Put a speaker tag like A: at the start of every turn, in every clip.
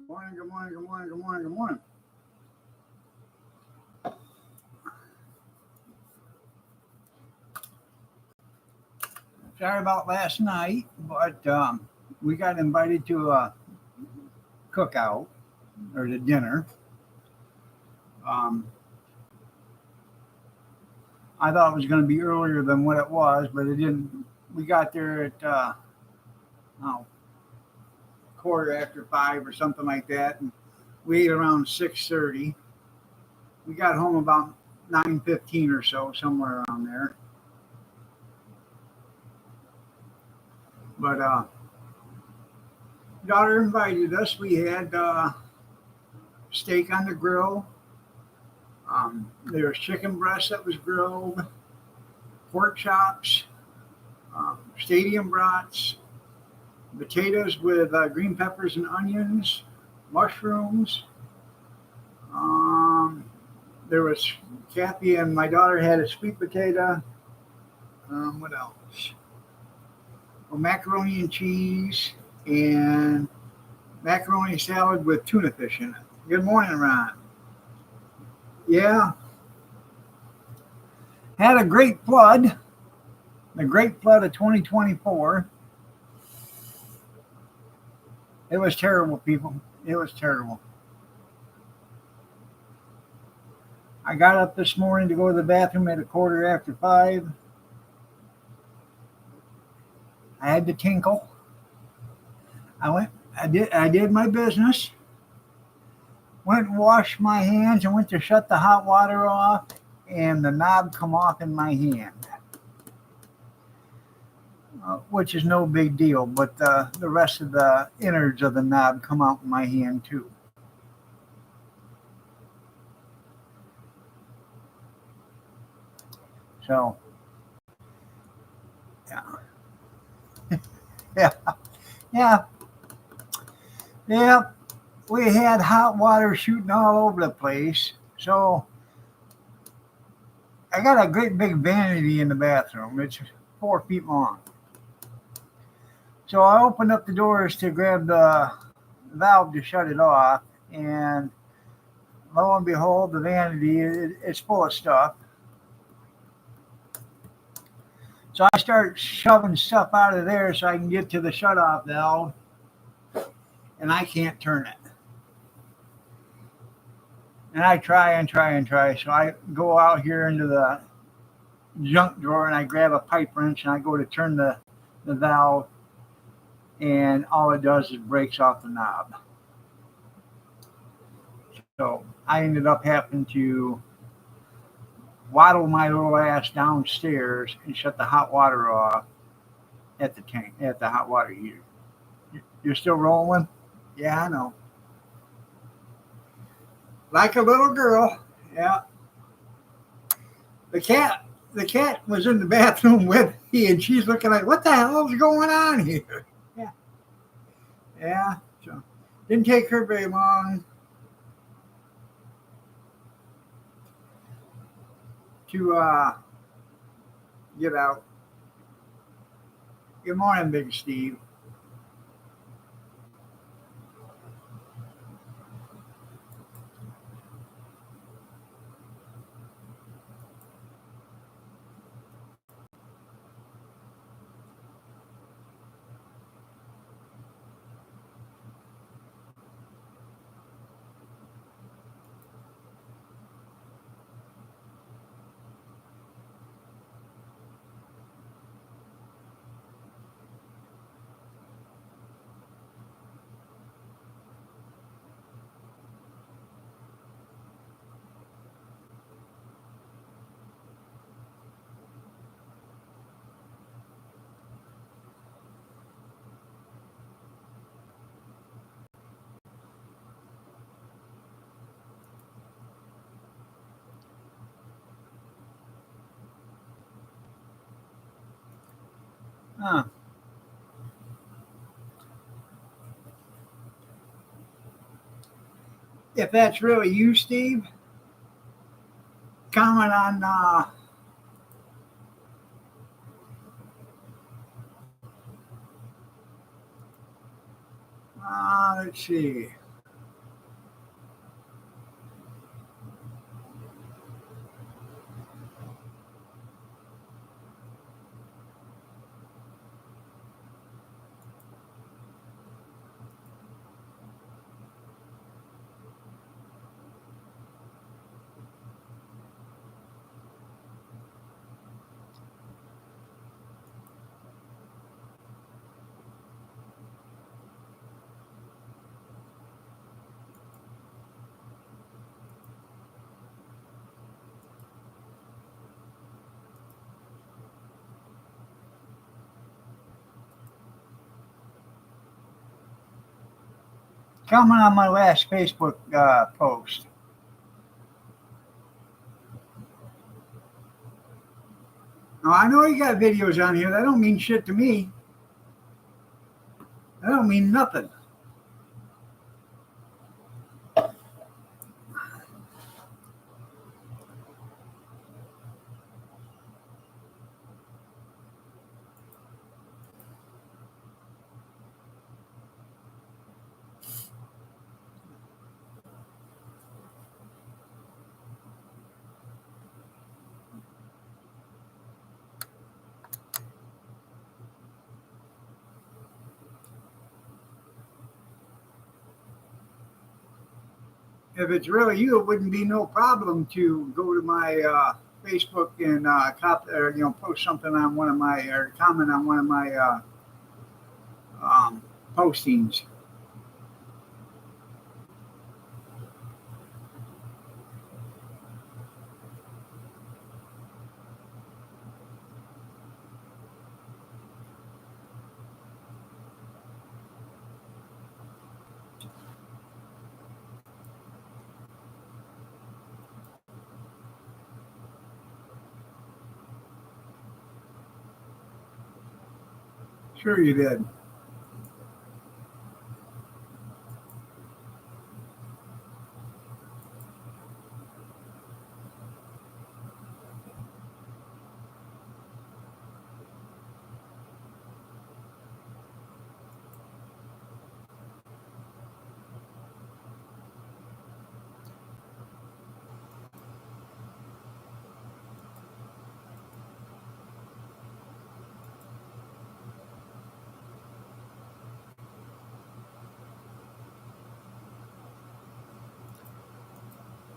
A: Morning, good morning, good morning, good morning, good morning. Sorry about last night, but we got invited to a cookout or the dinner. Um, I thought it was going to be earlier than what it was, but it didn't. We got there at oh, quarter after 5 or something like that, and we ate around 6:30. We got home about 9:15 or so, somewhere around there. But daughter invited us. We had steak on the grill. There was chicken breast that was grilled, pork chops, stadium brats, potatoes with green peppers and onions, mushrooms. Um, there was Kathy and my daughter had a sweet potato. What else? Well, macaroni and cheese and macaroni salad with tuna fish in it. Good morning, Ron. Yeah, had a great flood, the great flood of 2024. It was terrible, people. It was terrible. I got up this morning to go to the bathroom at a quarter after 5. I had to tinkle. I did my business. Went and washed my hands and went to shut the hot water off, and the knob come off in my hand, which is no big deal. But the rest of the innards of the knob come out in my hand too. So yeah, yeah, yeah, yeah. We had hot water shooting all over the place. So I got a great big vanity in the bathroom. It's 4 feet long. So I opened up the doors to grab the valve to shut it off, and lo and behold, the vanity is full of stuff. So I start shoving stuff out of there so I can get to the shut off valve, and I can't turn it. And I try and try and try. So I go out here into the junk drawer and I grab a pipe wrench and I go to turn the valve, and all it does is breaks off the knob. So I ended up having to waddle my little ass downstairs and shut the hot water off at the tank, at the hot water heater. You're still rolling? Yeah, I know. Like a little girl. Yeah. The cat, the cat was in the bathroom with me, and she's looking like, what the hell is going on here? Yeah, yeah. So didn't take her very long to get out. Good morning, Big Steve. Huh. If that's really you, Steve, comment on. Let's see. Comment on my last Facebook post. Now, I know you got videos on here. That don't mean shit to me. That don't mean nothing. If it's really you, it wouldn't be no problem to go to my Facebook and post something on one of my or comment on one of my postings. Sure, you did.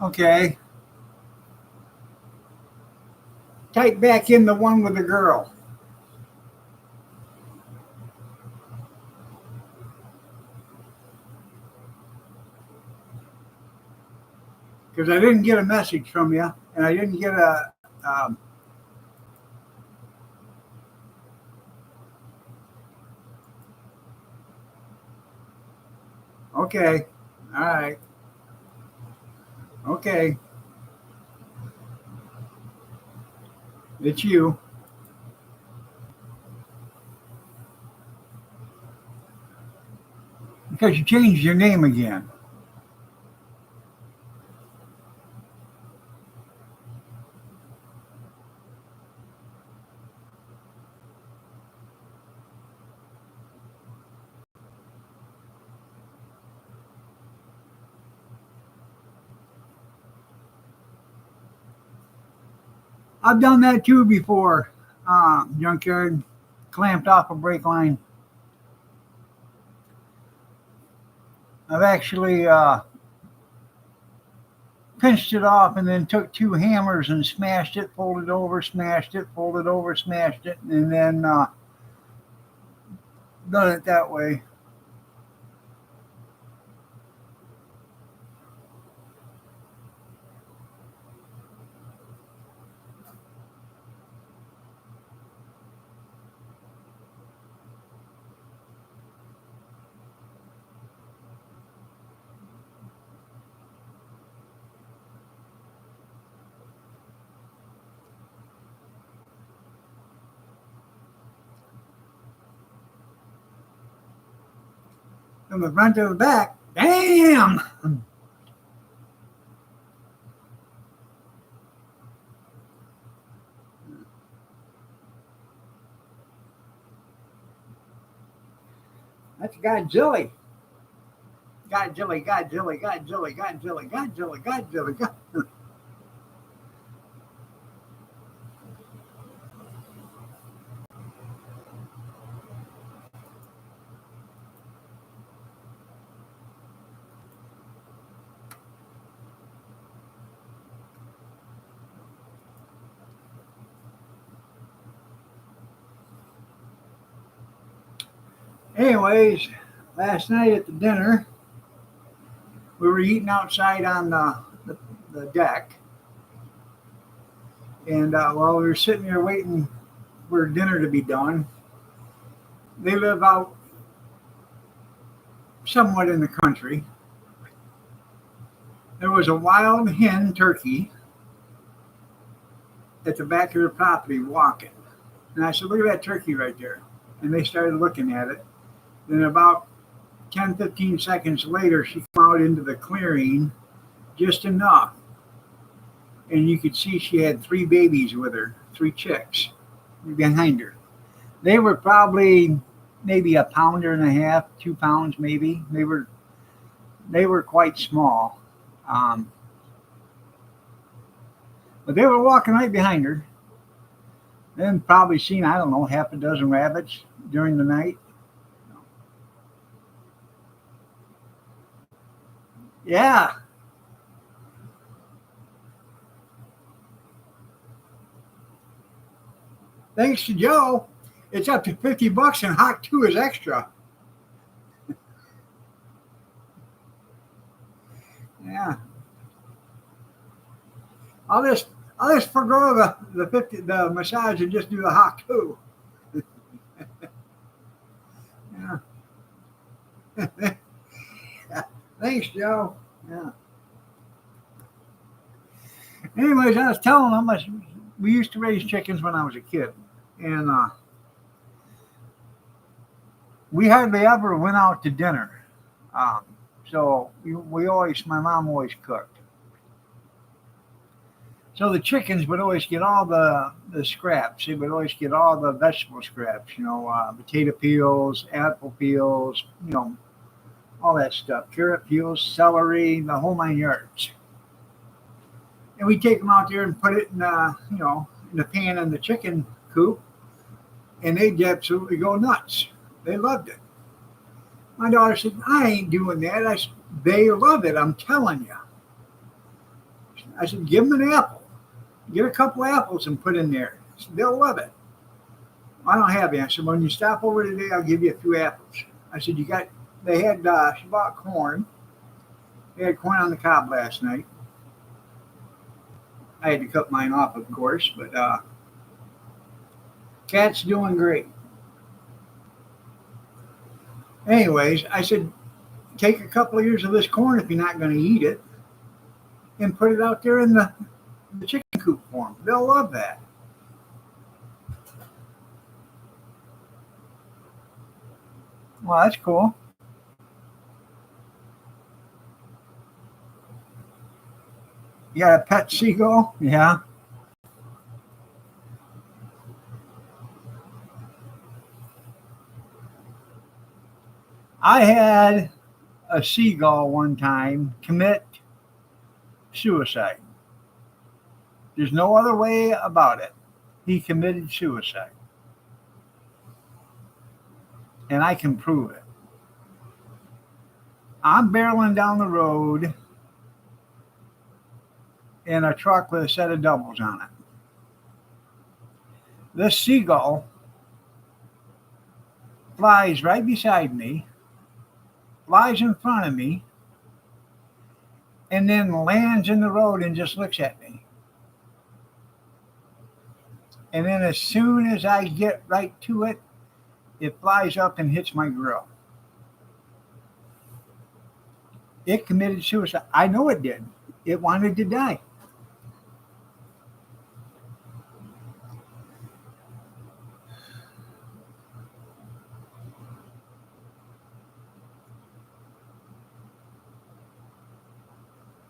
A: Okay. Type back in the one with the girl. Because I didn't get a message from you, and I didn't get a. Okay. All right. Okay. It's you. Because you changed your name again. I've done that too before, junkyard. Clamped off a brake line. I've actually pinched it off and then took two hammers and smashed it, folded over, smashed it, folded over, smashed it, and then done it that way. From the front to the back, damn! That's Godzilla. Godzilla, Godzilla, Godzilla, Godzilla, Godzilla, Godzilla, Godzilla. Anyways, last night at the dinner, we were eating outside on the deck. And while we were sitting there waiting for dinner to be done, they live out somewhat in the country. There was a wild hen turkey at the back of the property walking. And I said, look at that turkey right there. And they started looking at it. Then about 10, 15 seconds later, she came out into the clearing just enough. And you could see she had three babies with her, three chicks behind her. They were probably maybe a pounder and a half, 2 pounds maybe. They were quite small. But they were walking right behind her. Then probably seen, I don't know, half a dozen rabbits during the night. Yeah. Thanks to Joe, it's up to $50 and Hawk 2 is extra. Yeah. I'll just forego the massage and just do the Hawk 2. Yeah. Thanks, Joe. Yeah. Anyways, I was telling them we used to raise chickens when I was a kid, and we hardly ever went out to dinner. Um, so my mom always cooked. So the chickens would always get all the scraps. They would always get all the vegetable scraps, potato peels, apple peels, all that stuff, carrot peels, celery, the whole 9 yards. And we take them out there and put it in the pan in the chicken coop, and they'd absolutely go nuts. They loved it. My daughter said, I ain't doing that. They love it, I'm telling you. I said, give them an apple. Get a couple apples and put in there. Said, they'll love it. I don't have any. I said, when you stop over today, I'll give you a few apples. I said, she bought corn. They had corn on the cob last night. I had to cut mine off, of course, but cat's doing great. Anyways, I said, take a couple of ears of this corn if you're not going to eat it and put it out there in the chicken coop for them. They'll love that. Well, that's cool. You got a pet seagull? Yeah. I had a seagull one time commit suicide. There's no other way about it. He committed suicide. And I can prove it. I'm barreling down the road in a truck with a set of doubles on it. This seagull flies right beside me, flies in front of me, and then lands in the road and just looks at me. And then as soon as I get right to it, it flies up and hits my grill. It committed suicide. I know it did. It wanted to die.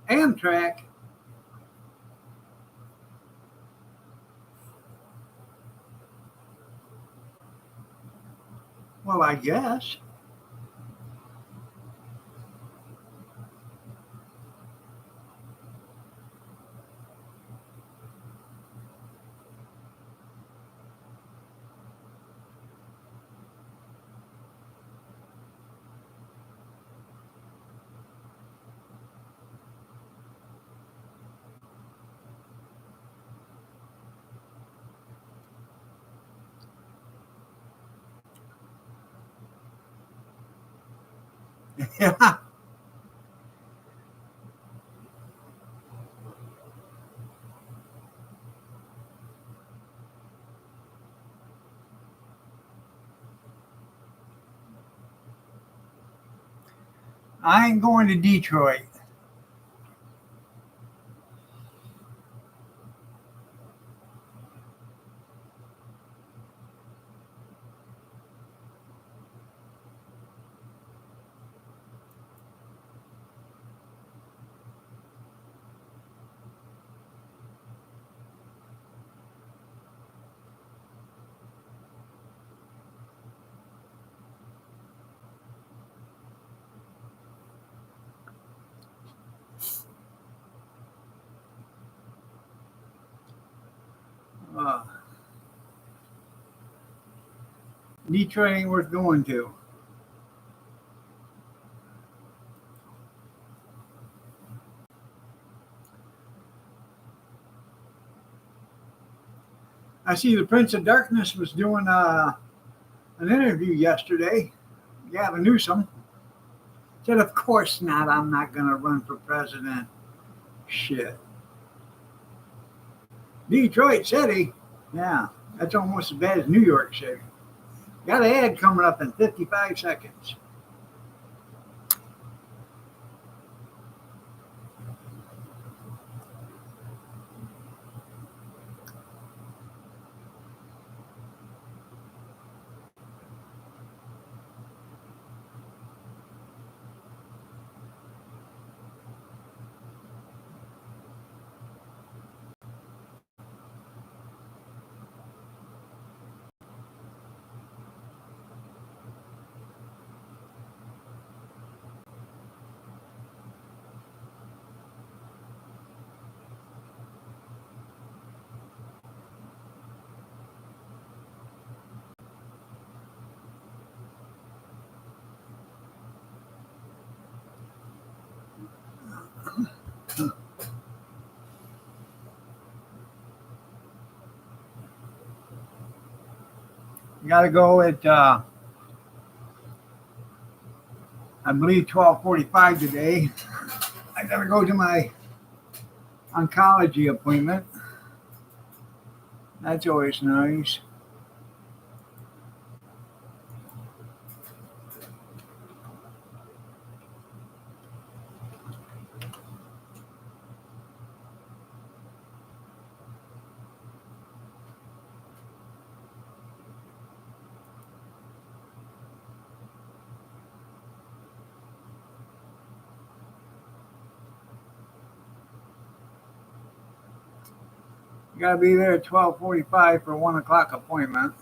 A: Amtrak. Well, I guess. Yeah. I ain't going to Detroit. Uh, Detroit ain't worth going to. I see the Prince of Darkness was doing an interview yesterday. Gavin Newsom said, "Of course not. I'm not going to run for president." Shit. Detroit City. Yeah, that's almost as bad as New York City. Got an ad coming up in 55 seconds. Got to go at I believe 12:45 today. I got to go to my oncology appointment. That's always nice. You got to be there at 12:45 for a 1 o'clock appointment.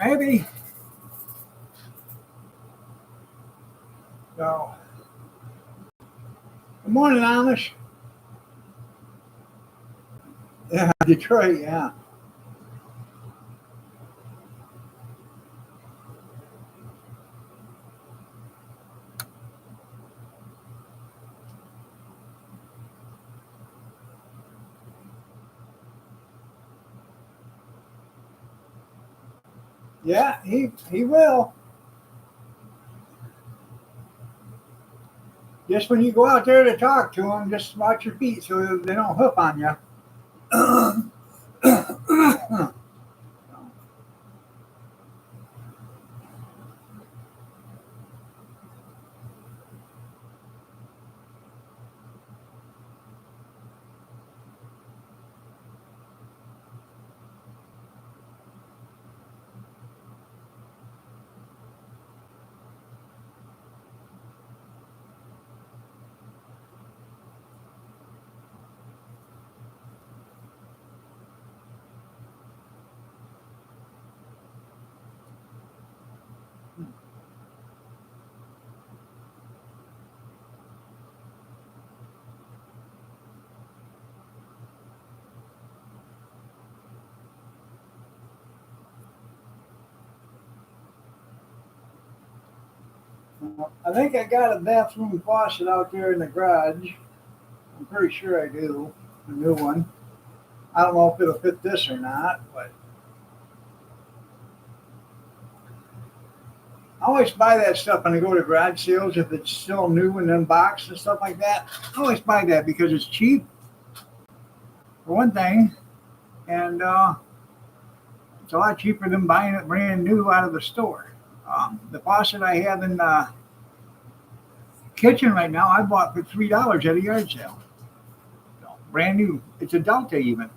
A: Maybe. So, good morning, Amish. Yeah, Detroit. Yeah, yeah. He will. Just when you go out there to talk to them, just watch your feet so they don't hoof on you. I think I got a bathroom faucet out there in the garage. I'm pretty sure I do. A new one. I don't know if it'll fit this or not, but I always buy that stuff when I go to garage sales if it's still new and unboxed and stuff like that. I always buy that because it's cheap, for one thing, and it's a lot cheaper than buying it brand new out of the store. The faucet I have in the kitchen right now, I bought for $3 at a yard sale. So, brand new. It's a Delta even.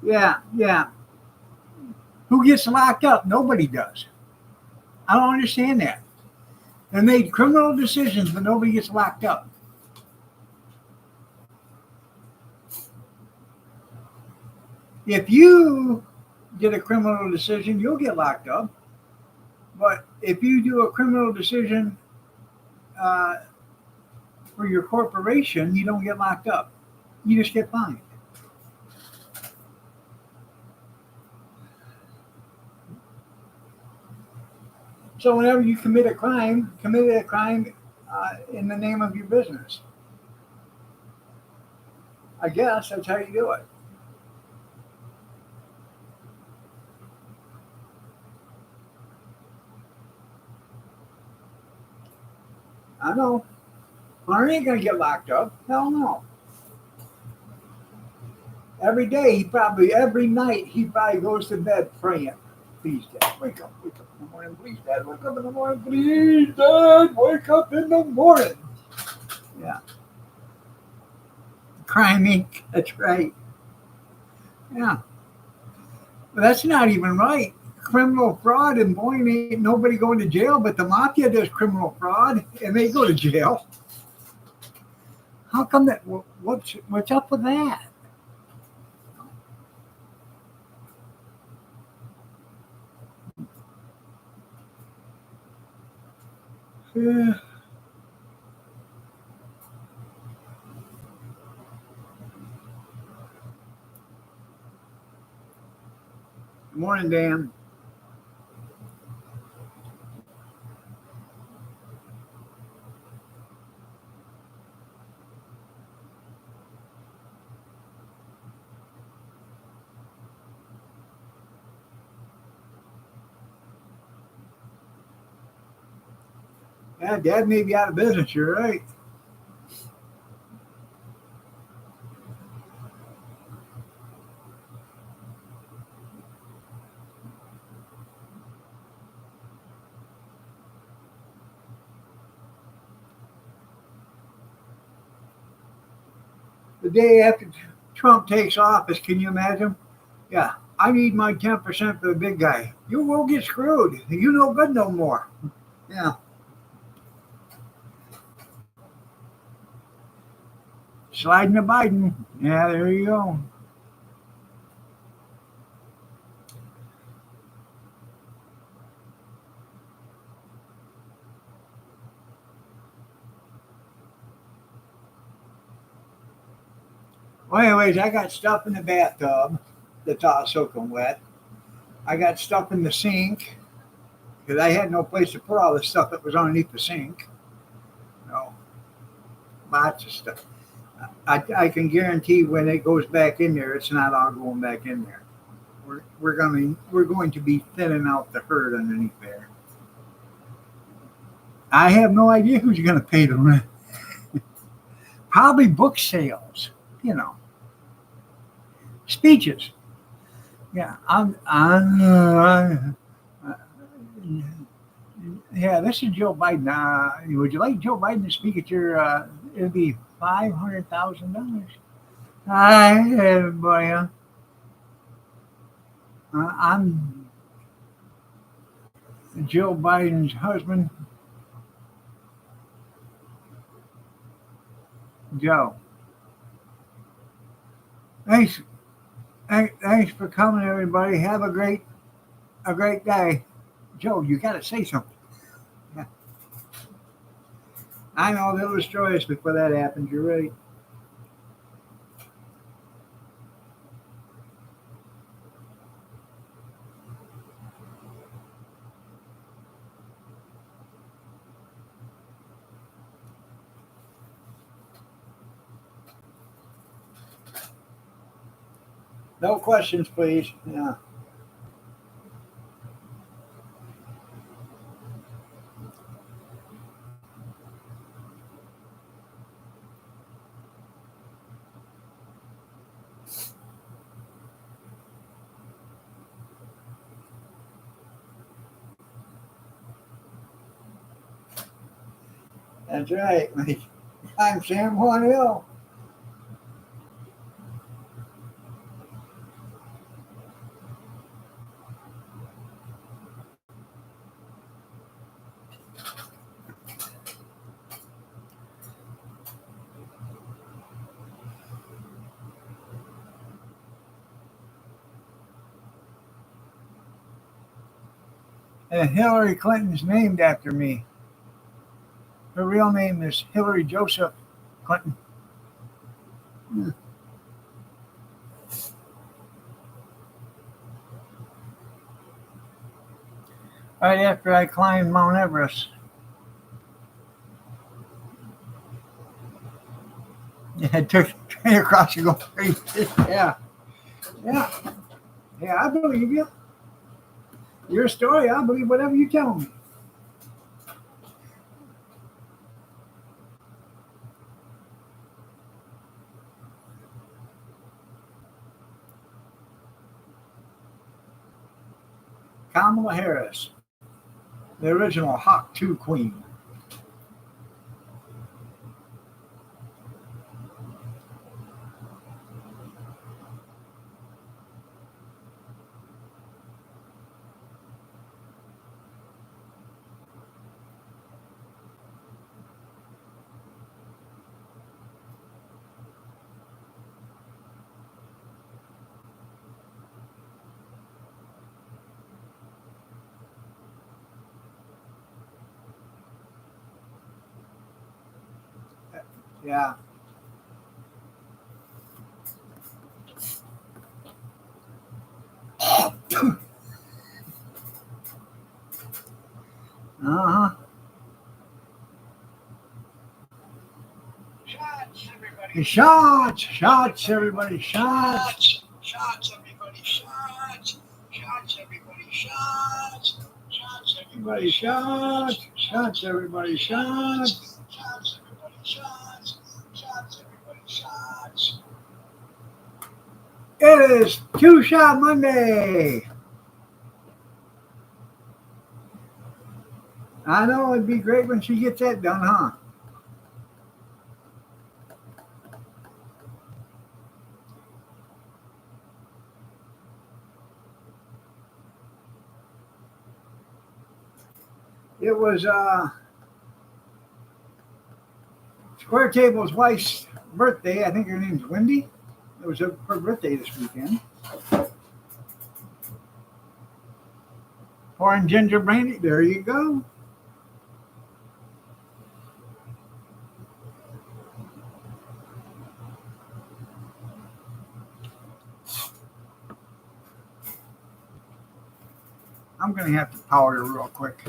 A: Yeah, yeah. Who gets locked up? Nobody does. I don't understand that. They made criminal decisions, but nobody gets locked up. If you get a criminal decision, you'll get locked up. But if you do a criminal decision uh, for your corporation, you don't get locked up. You just get fined. So whenever you commit a crime in the name of your business. I guess that's how you do it. I know. Hunter ain't gonna get locked up. Hell no. Every night, he probably goes to bed praying. Please, Dad, wake up in the morning. Please, Dad, wake up in the morning. Please, Dad, wake up in the morning. Yeah. Crime Inc. That's right. Yeah. But that's not even right. Criminal fraud in Boyne ain't nobody going to jail, but the mafia does criminal fraud and they go to jail. How come that? What's up with that? Good morning, Dan. Yeah, Dad may be out of business. You're right. The day after Trump takes office, can you imagine? Yeah, I need my 10% for the big guy. You will get screwed. You no good no more. Yeah, sliding to Biden. Yeah, there you go. Well, anyways, I got stuff in the bathtub that's all soaking wet. I got stuff in the sink because I had no place to put all the stuff that was underneath the sink. No, lots of stuff. I can guarantee when it goes back in there, it's not all going back in there. We're going to be thinning out the herd underneath there. I have no idea who's going to pay the rent. Probably book sales, you know, speeches. Yeah, yeah. This is Joe Biden. Would you like Joe Biden to speak at your? It'll be $500,000. Hi, boy. I'm Joe Biden's husband, Joe. Thanks, thanks for coming, everybody. Have a great day. Joe, you got to say something. Yeah, I know they'll destroy us before that happens. You're right. No questions, please. Yeah. That's right. I'm Sam Juan Hill. And Hillary Clinton's named after me. Her real name is Hillary Joseph Clinton. Right after I climbed Mount Everest. Yeah, it took train across the Gulf Stream. Yeah. Yeah. Yeah, I believe you. Your story, I believe whatever you tell me. Kamala Harris, the original Hawk 2 queen. Yeah. Uh-huh. Shots, shots, everybody, shots. Shots, everybody, shots. Shots, everybody, shots. Shots, everybody, shots. Shots, everybody, shots. Shots, everybody, shots. Shots, everybody, shots. It is Two Shot Monday. I know it'd be great when she gets that done, huh? It was Square Table's wife's birthday. I think her name's Wendy. It was her birthday this weekend. Pouring ginger brandy. There you go. I'm going to have to powder real quick.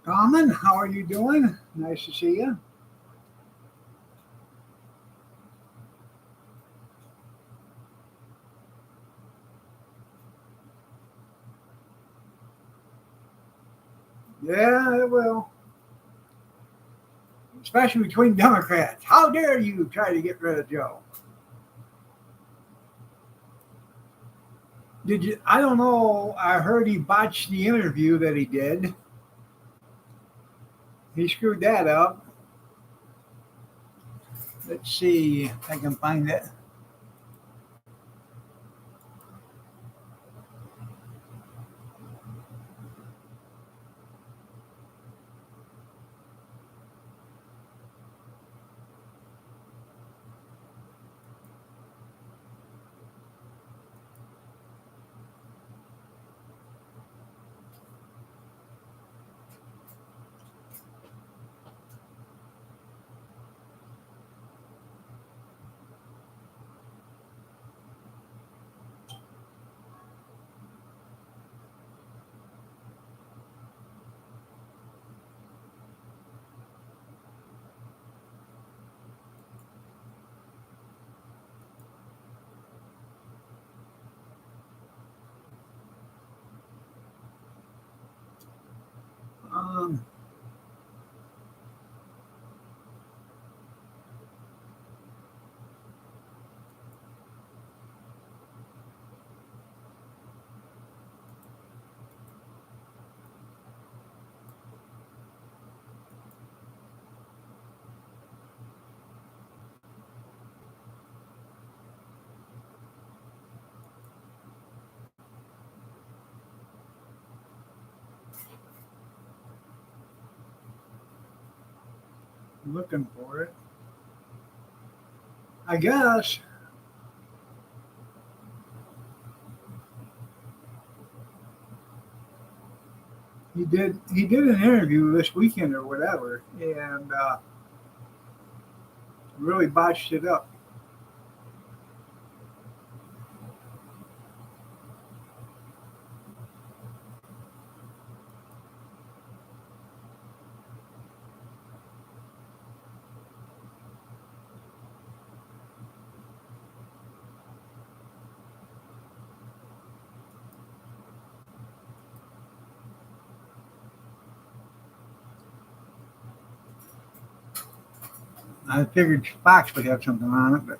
A: Common, how are you doing? Nice to see you. Yeah, it will. Especially between Democrats. How dare you try to get rid of Joe? Did you? I don't know. I heard he botched the interview that he did. He screwed that up. Let's see if I can find it. Um, looking for it. I guess he did an interview this weekend or whatever, and really botched it up. I figured Fox would have something on it, but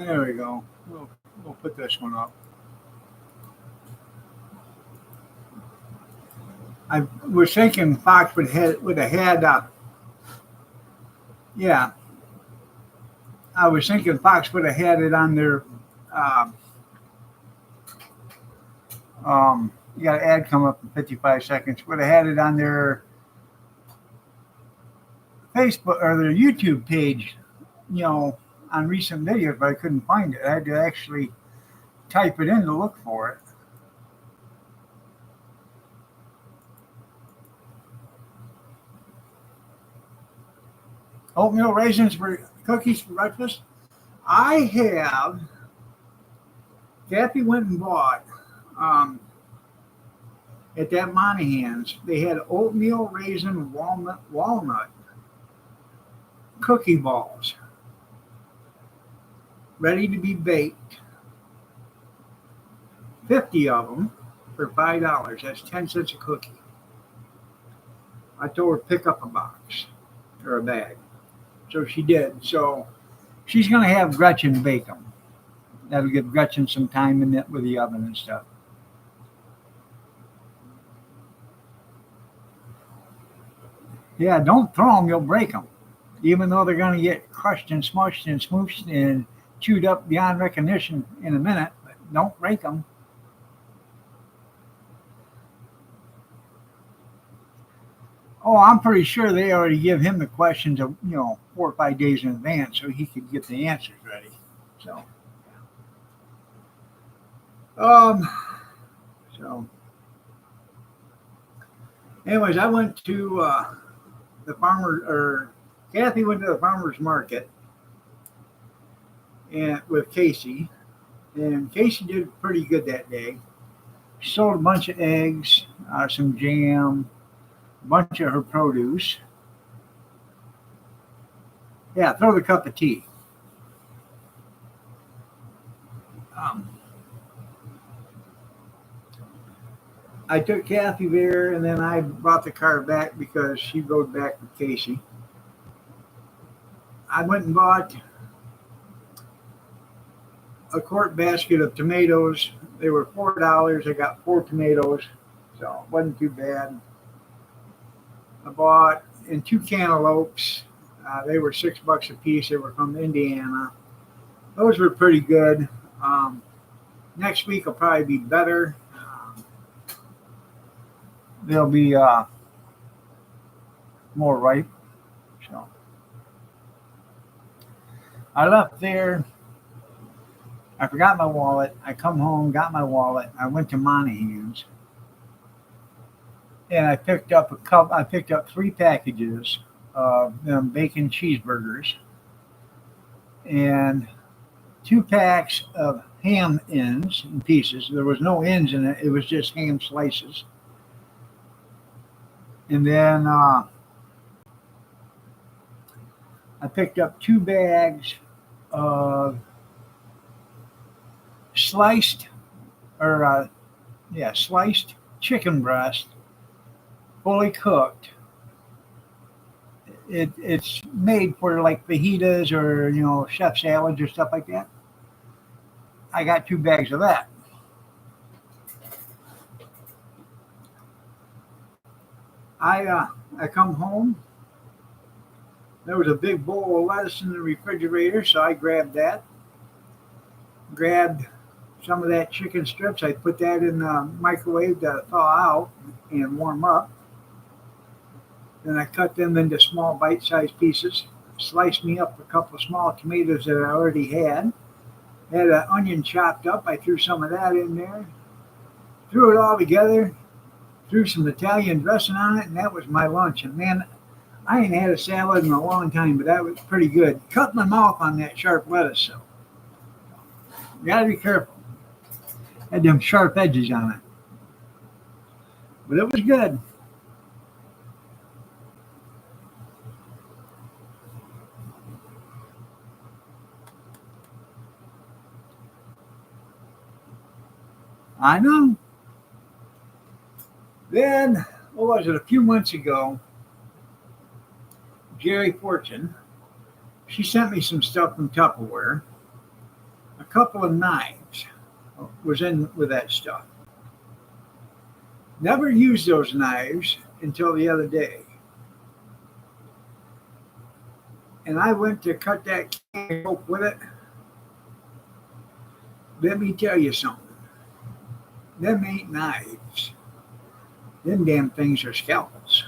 A: there we go. We'll put this one up. I was thinking Fox would have had yeah. I was thinking Fox would have had it on their um, you got an ad come up in 55 seconds. Would have had it on their Facebook or their YouTube page, you know, on recent videos, but I couldn't find it. I had to actually type it in to look for it. Oatmeal raisins for cookies for breakfast. I have. Kathy went and bought um, at that Monahan's. They had oatmeal raisin walnut cookie balls ready to be baked. 50 of them for $5. That's 10 cents a cookie. I told her to pick up a box or a bag. So she did. So she's going to have Gretchen bake them. That'll give Gretchen some time in it with the oven and stuff. Yeah, don't throw them, you'll break them. Even though they're going to get crushed and smushed and smooshed and chewed up beyond recognition in a minute, but don't break them. Oh, I'm pretty sure they already give him the questions of 4 or 5 days in advance so he could get the answers ready. So, um, so, anyways, I went to the farmer, or Kathy went to the farmer's market and with Casey, and Casey did pretty good that day. She sold a bunch of eggs, some jam, a bunch of her produce. Yeah, throw the cup of tea. I took Kathy there, and then I brought the car back because she rode back with Casey. I went and bought a quart basket of tomatoes. They were $4. I got 4 tomatoes, so it wasn't too bad. I bought 2 cantaloupes. They were $6 a piece. They were from Indiana. Those were pretty good. Next week will probably be better. They'll be more ripe. So I left there. I forgot my wallet. I come home, got my wallet. I went to Monahan's, and I picked up a cup. I picked up 3 packages of bacon cheeseburgers and 2 packs of ham ends and pieces. There was no ends in it. It was just ham slices. And then I picked up 2 bags of sliced chicken breast, fully cooked. It's made for like fajitas or chef salads or stuff like that. I got 2 bags of that. I come home. There was a big bowl of lettuce in the refrigerator, so I grabbed that. Grabbed some of that chicken strips. I put that in the microwave to thaw out and warm up. Then I cut them into small bite-sized pieces. Sliced me up a couple of small tomatoes that I already had. Had an onion chopped up. I threw some of that in there. Threw it all together. Threw some Italian dressing on it, and that was my lunch. And man, I ain't had a salad in a long time, but that was pretty good. Cut my mouth on that sharp lettuce, so you gotta be careful. Had them sharp edges on it, but it was good. I know. Then, what was it? A few months ago, Jerry Fortune, she sent me some stuff from Tupperware. A couple of knives was in with that stuff. Never used those knives until the other day. And I went to cut that can of Coke with it. Let me tell you something. Them ain't knives. Them damn things are scalpels.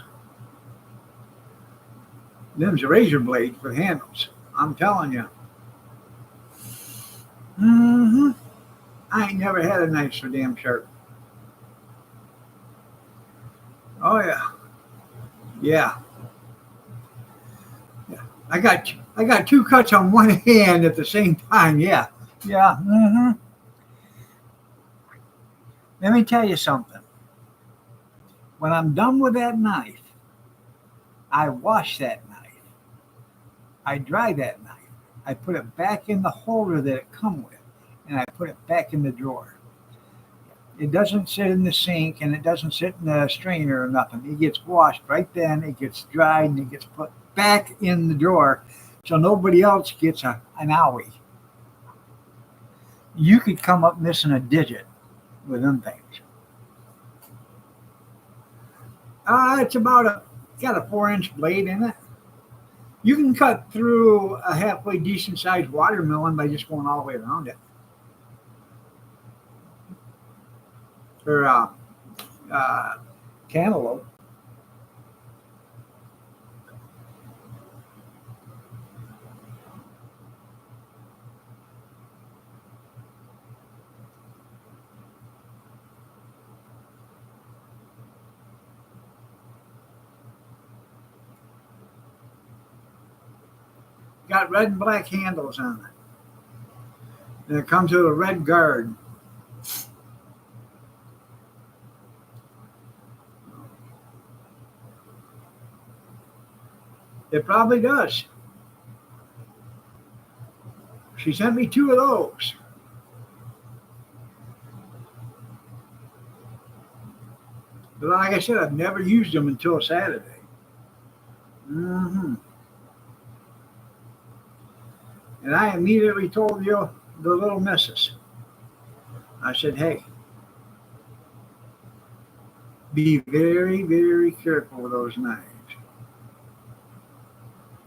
A: Them's a razor blade for handles. I'm telling you. I ain't never had a knife so damn sharp. Oh yeah. Yeah. I got 2 cuts on one hand at the same time. Yeah. Yeah. Let me tell you something. When I'm done with that knife, I wash that knife. I dry that knife. I put it back in the holder that it come with, and I put it back in the drawer. It doesn't sit in the sink, and it doesn't sit in the strainer or nothing. It gets washed right then. It gets dried, and it gets put back in the drawer, so nobody else gets an owie. You could come up missing a digit with them things. It's got a 4-inch blade in it. You can cut through a halfway decent sized watermelon by just going all the way around it. Or uh, cantaloupe. Got red and black handles on it. And it comes with a red guard. It probably does. She sent me 2 of those. But like I said, I've never used them until Saturday. hmm And I immediately told you the little missus. I said, hey, be very, very careful with those knives.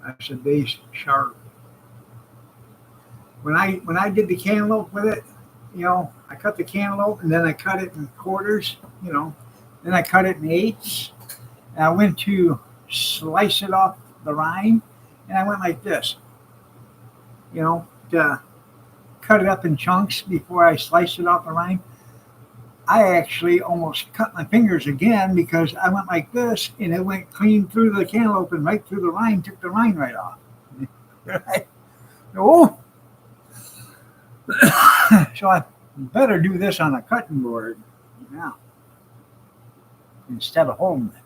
A: I said, they sharp. When I did the cantaloupe with it, I cut the cantaloupe and then I cut it in quarters, then I cut it in eighths. And I went to slice it off the rind, and I went like this, to cut it up in chunks before I sliced it off the rind. I actually almost cut my fingers again because I went like this, and it went clean through the cantaloupe and right through the rind, took the rind right off. Oh, so I better do this on a cutting board now instead of holding it.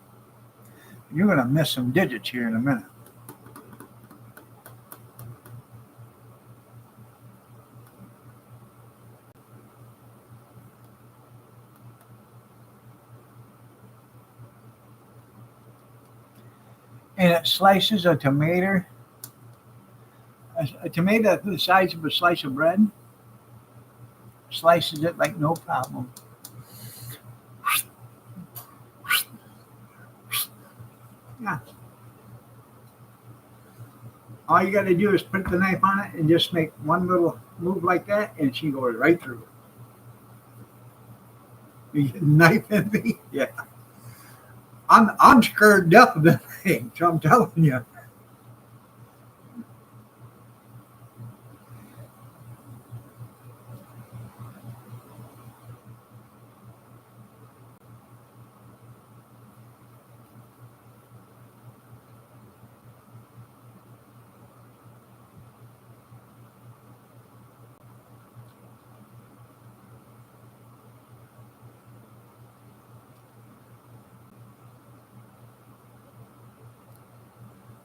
A: You're going to miss some digits here in a minute. And it slices a tomato the size of a slice of bread. Slices it like no problem. Yeah. All you got to do is put the knife on it and just make one little move like that, and she goes right through it. You get a knife in me? Yeah. I'm scared death of the thing, so I'm telling you.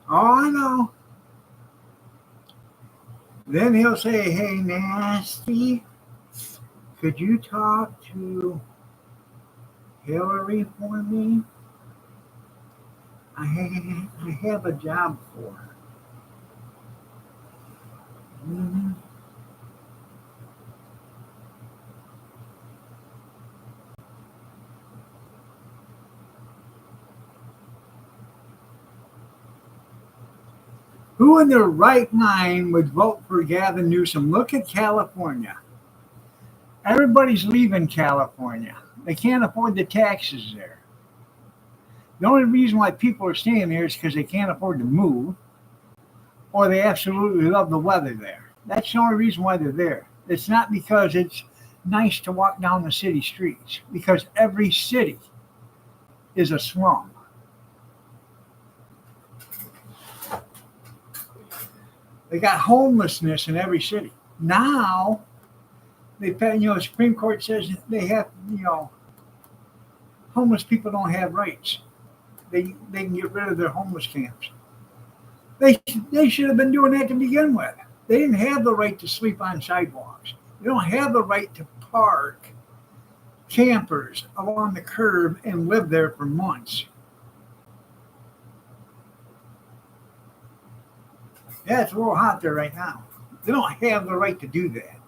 A: Oh, I know. Then he'll say, hey, Nasty, could you talk to Hillary for me? I have a job for her. Mm-hmm. Who in their right mind would vote for Gavin Newsom? Look at California. Everybody's leaving California. They can't afford the taxes there. The only reason why people are staying there is because they can't afford to move, or they absolutely love the weather there. That's the only reason why they're there. It's not because it's nice to walk down the city streets, because every city is a slum. They got homelessness in every city. Now, the Supreme Court says they have, homeless people don't have rights. They can get rid of their homeless camps. They should have been doing that to begin with. They didn't have the right to sleep on sidewalks. They don't have the right to park campers along the curb and live there for months. Yeah, it's a little hot there right now. They don't have the right to do that.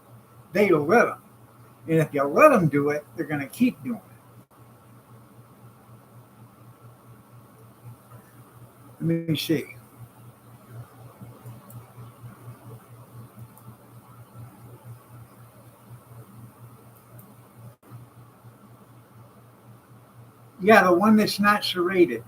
A: They let them. And if you let them do it, they're going to keep doing it. Let me see. Yeah, the one that's not serrated.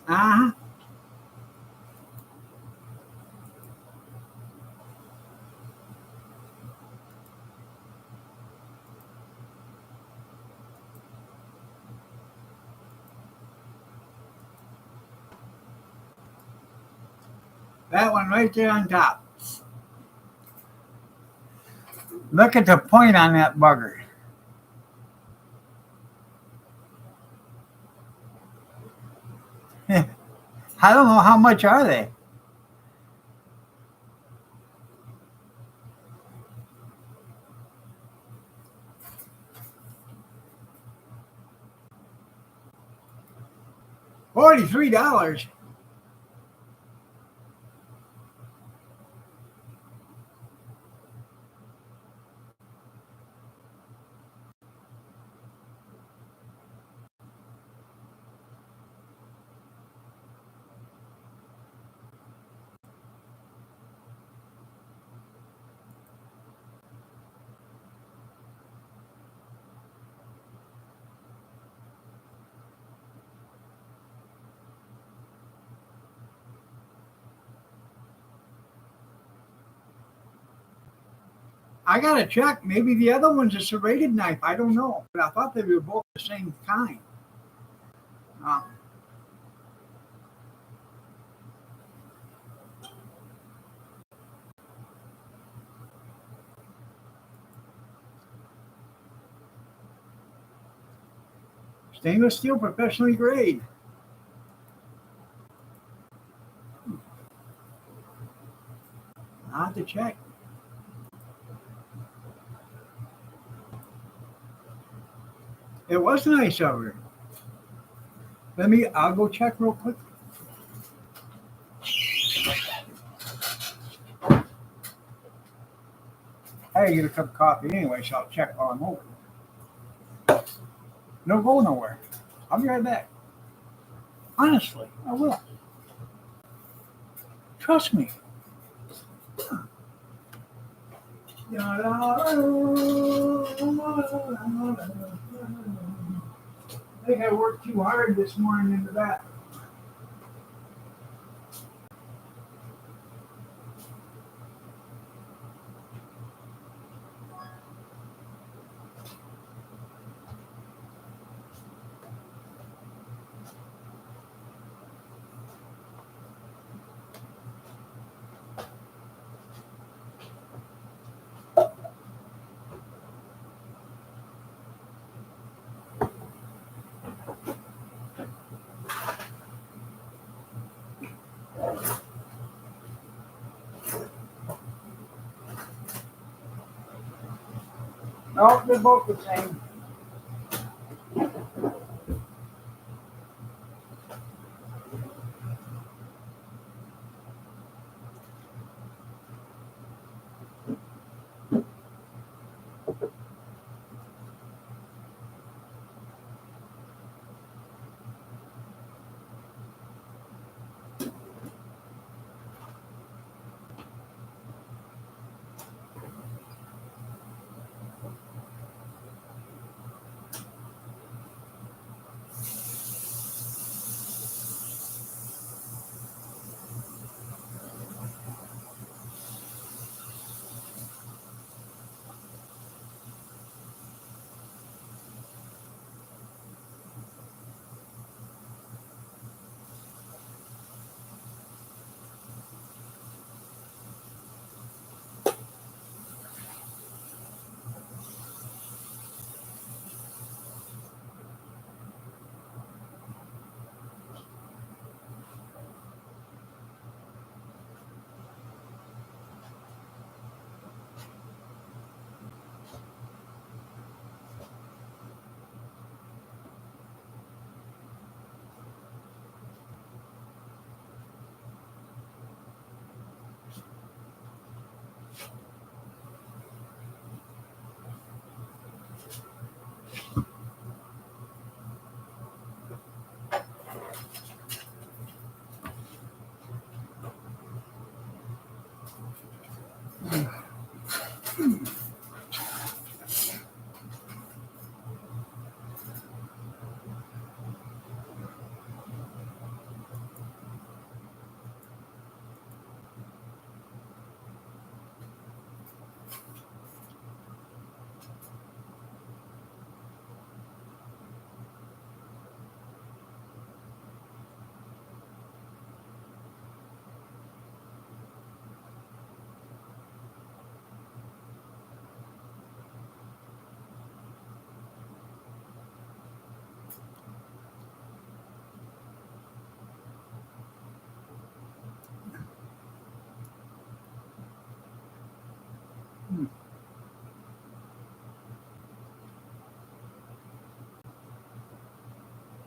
A: Uh-huh. That one right there on top. Look at the point on that bugger. I don't know how much are they. $43. I gotta check. Maybe the other one's a serrated knife. I don't know, but I thought they were both the same kind. Uh, Stainless steel, professionally grade. I'll have to check. It was nice of her. I'll go check real quick. I gotta get a cup of coffee anyway, so I'll check while I'm over. No go nowhere. I'll be right back. Honestly, I will. Trust me. I think I worked too hard this morning into that. No, they're both the same.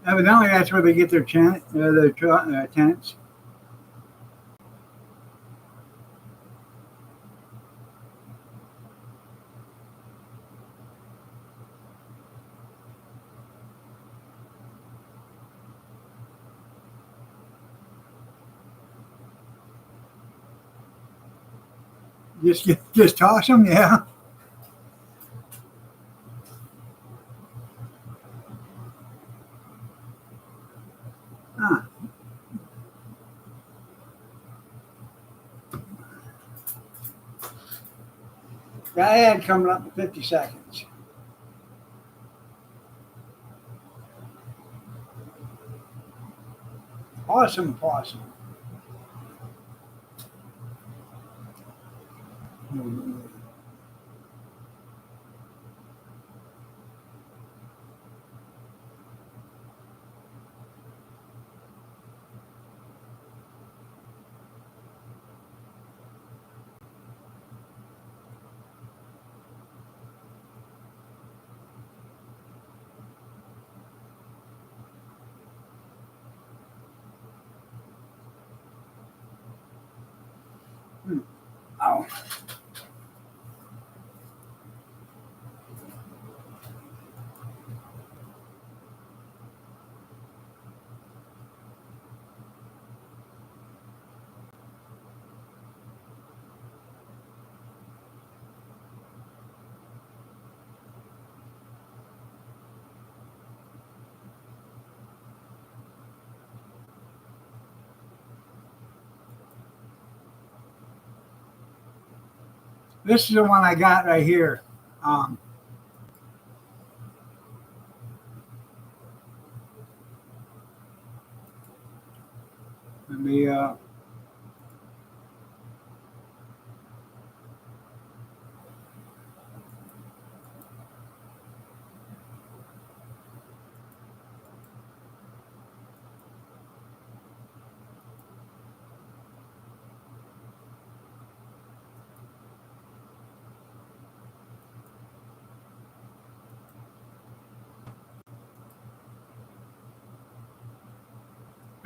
A: Evidently, that's where they get their tenants. Just toss them, yeah. Huh. That ad coming up in 50 seconds. Awesome possum. Oh. This is the one I got right here. Um, Let me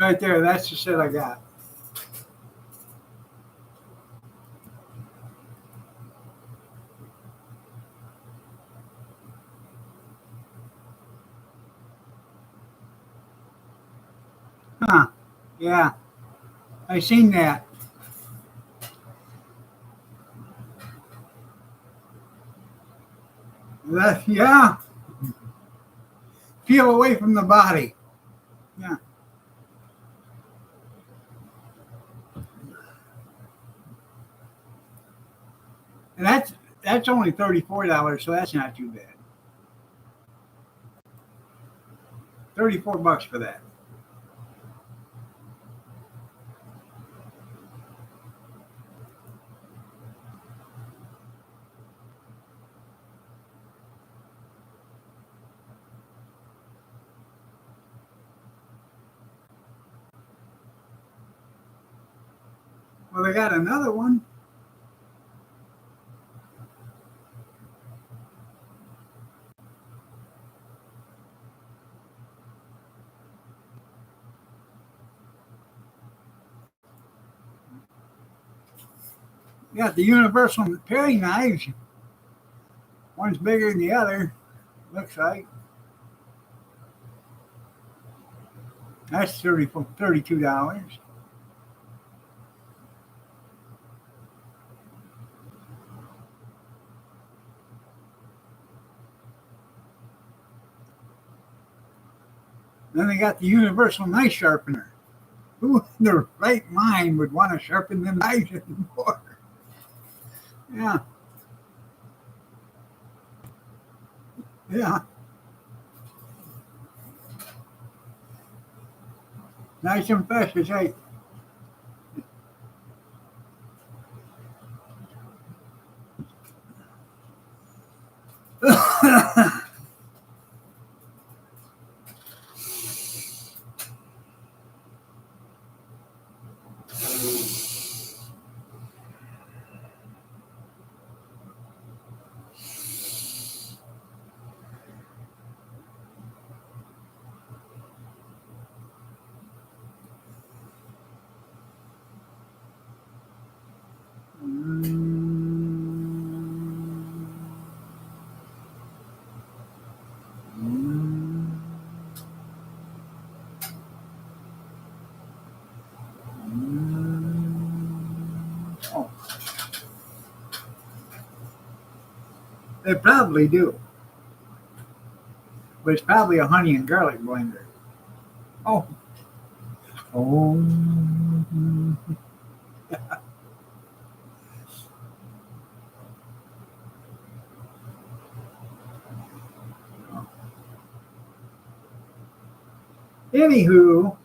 A: right there. That's the set I got. Huh. Yeah. I seen that. Yeah. Peel away from the body. Yeah. And that's only $34, so that's not too bad. 34 bucks for that. Well, they got another one. You got the universal paring knives. One's bigger than the other. Looks like. That's $32. Then they got the universal knife sharpener. Who in their right mind would want to sharpen them knives anymore? Yeah, yeah. Nice and fresh as hey. They probably do. But it's probably a honey and garlic blender. Oh. Oh. Anywho,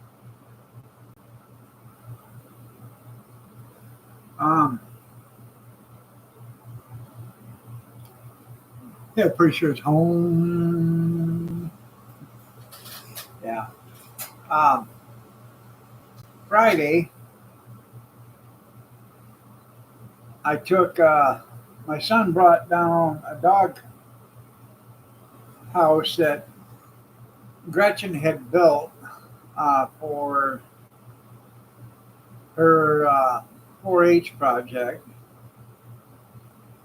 A: um, yeah, pretty sure it's home. Yeah. Um, Friday, I took my son brought down a dog house that Gretchen had built for her 4-H project,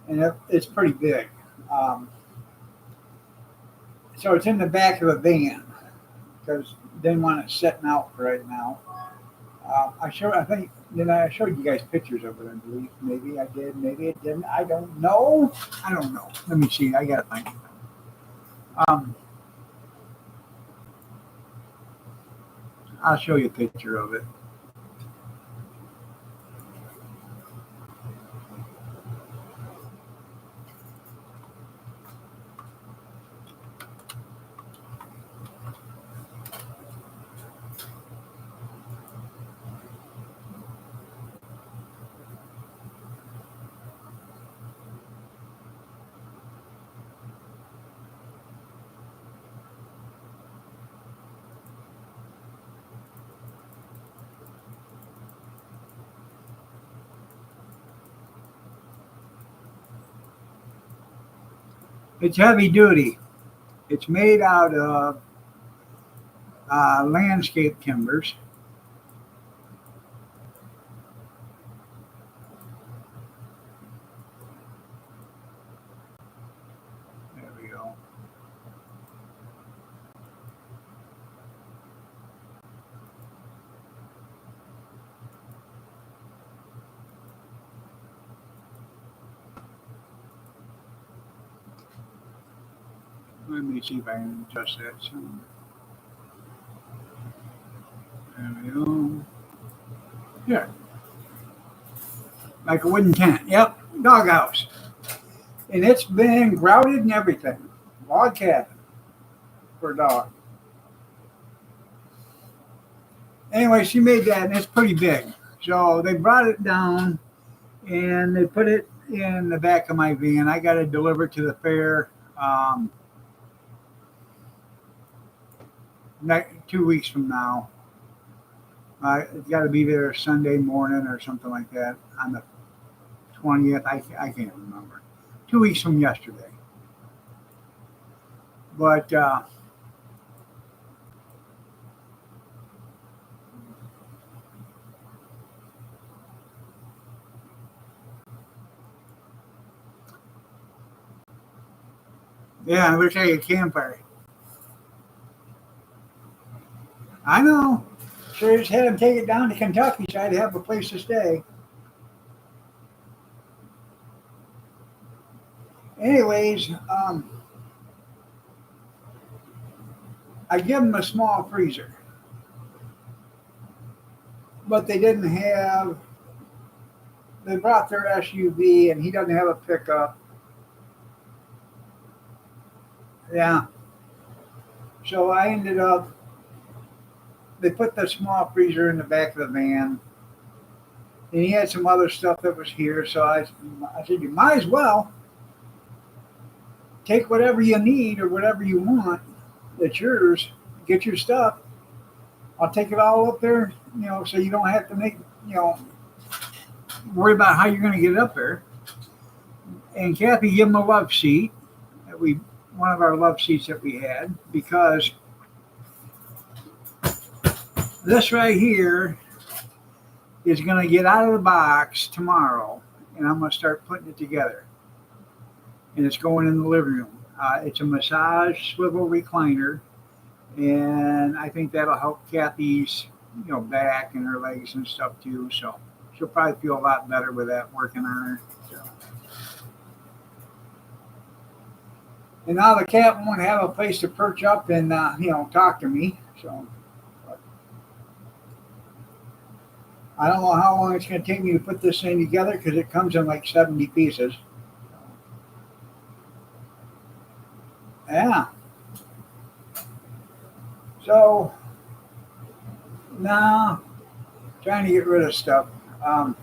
A: and it's pretty big. Um, so it's in the back of a van because didn't want it sitting out right now. I think, I showed you guys pictures of it. I believe maybe I did, maybe it didn't. I don't know. Let me see. I gotta find it. Um, I'll show you a picture of it. It's heavy duty. It's made out of landscape timbers. There we go. Let me see if I can adjust that some. There we go. Yeah, like a wooden tent. Yep, doghouse. And it's been grouted and everything. Log cabin for a dog. Anyway, she made that, and it's pretty big. So they brought it down, and they put it in the back of my van. I got it delivered to the fair 2 weeks from now. It's got to be there Sunday morning or something like that on the 20th. I can't remember. 2 weeks from yesterday. But yeah, it looks like a campfire. I know. Sure just had him take it down to Kentucky so I'd have a place to stay. Anyways, I give him a small freezer, but they didn't have. They brought their SUV, and he doesn't have a pickup. Yeah, so I ended up. They put the small freezer in the back of the van, and he had some other stuff that was here. So I said, you might as well take whatever you need or whatever you want. That's yours. Get your stuff. I'll take it all up there, so you don't have to worry about how you're going to get up there. And Kathy gave him a love seat one of our love seats that we had, because this right here is going to get out of the box tomorrow, and I'm going to start putting it together. And it's going in the living room. It's a massage swivel recliner, and I think that'll help Kathy's, back and her legs and stuff too. So she'll probably feel a lot better with that working on her. So. And now the cat won't have a place to perch up and talk to me. So I don't know how long it's going to take me to put this thing together because it comes in like 70 pieces. Yeah. So now trying to get rid of stuff. Um,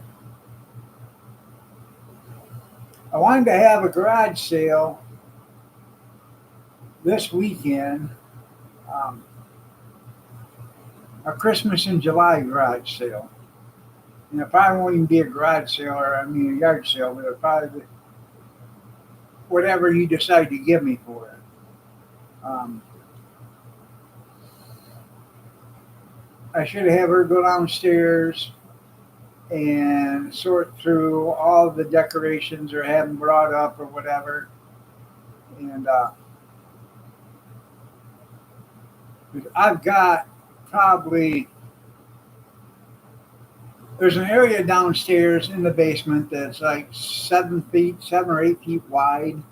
A: I wanted to have a garage sale this weekend, um, a Christmas in July garage sale. And it probably won't even be a garage sale or a yard sale, but it'll probably be whatever you decide to give me for it. I should have her go downstairs and sort through all the decorations or have them brought up or whatever. And I've got probably, there's an area downstairs in the basement that's like 7 or 8 feet wide.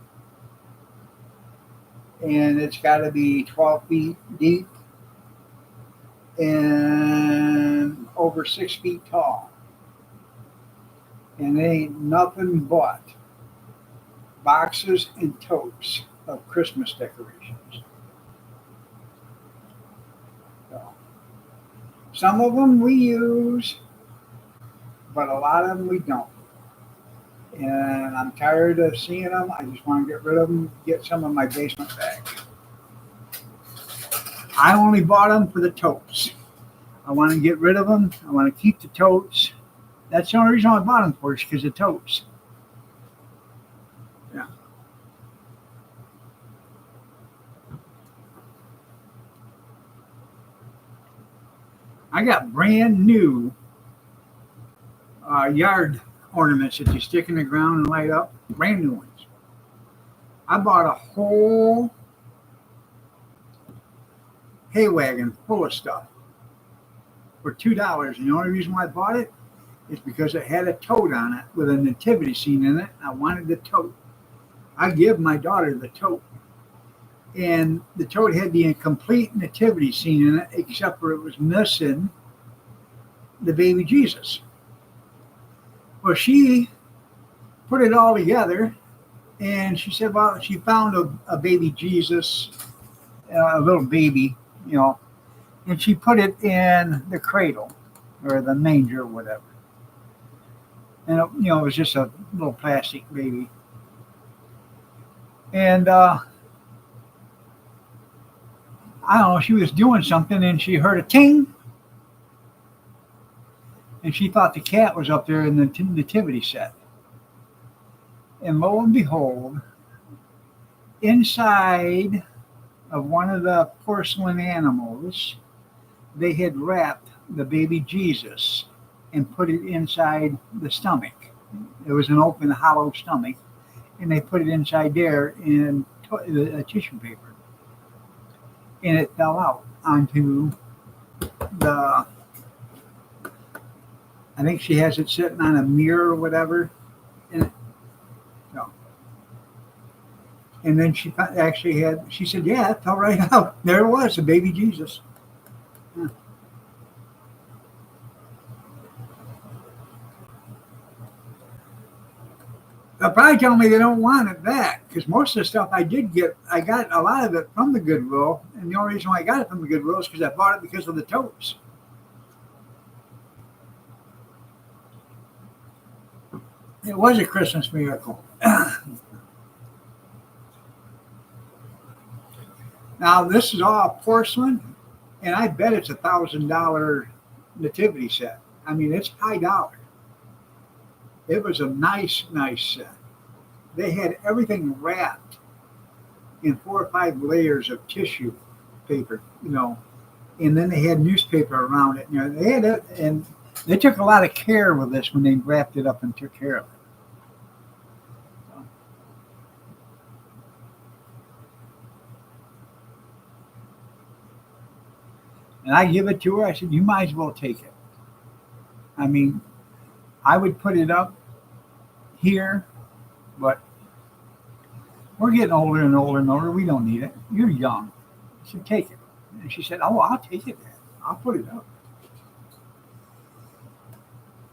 A: And it's got to be 12 feet deep and over 6 feet tall. And it ain't nothing but boxes and totes of Christmas decorations. So, some of them we use, but a lot of them we don't. And I'm tired of seeing them. I just want to get rid of them, get some of my basement back. I only bought them for the totes. I want to get rid of them. I want to keep the totes. That's the only reason I bought them for, is because of totes. Yeah. I got brand new yard ornaments that you stick in the ground and light up. Brand new ones. I bought a whole hay wagon full of stuff for $2. And the only reason why I bought it is because it had a tote on it with a nativity scene in it. I wanted the tote. I give my daughter the tote. And the tote had the incomplete nativity scene in it, except for it was missing the baby Jesus. Well, she put it all together, and she said, well, she found a baby Jesus, a little baby, and she put it in the cradle or the manger or whatever. And, it was just a little plastic baby. And I don't know, she was doing something and she heard a ting. And she thought the cat was up there in the nativity set. And lo and behold, inside of one of the porcelain animals, they had wrapped the baby Jesus and put it inside the stomach. It was an open, hollow stomach. And they put it inside there in tissue paper. And it fell out onto the, I think she has it sitting on a mirror or whatever. And, and then she actually she said, yeah, it fell right out. There it was, a baby Jesus. Yeah. They'll probably tell me they don't want it back, because most of the stuff I got a lot of it from the Goodwill, and the only reason why I got it from the Goodwill is because I bought it because of the totes. It was a Christmas miracle. Now, this is all porcelain, and I bet it's $1,000 nativity set. I mean, it's high dollar. It was a nice set. They had everything wrapped in 4 or 5 layers of tissue paper, and then they had newspaper around it. They had it, and they took a lot of care with this when they wrapped it up and took care of it. And I give it to her. I said, you might as well take it. I mean, I would put it up here, but We're getting older and older and older. We don't need it. You're young. I said, take it. And she said, oh, I'll take it then. I'll put it up.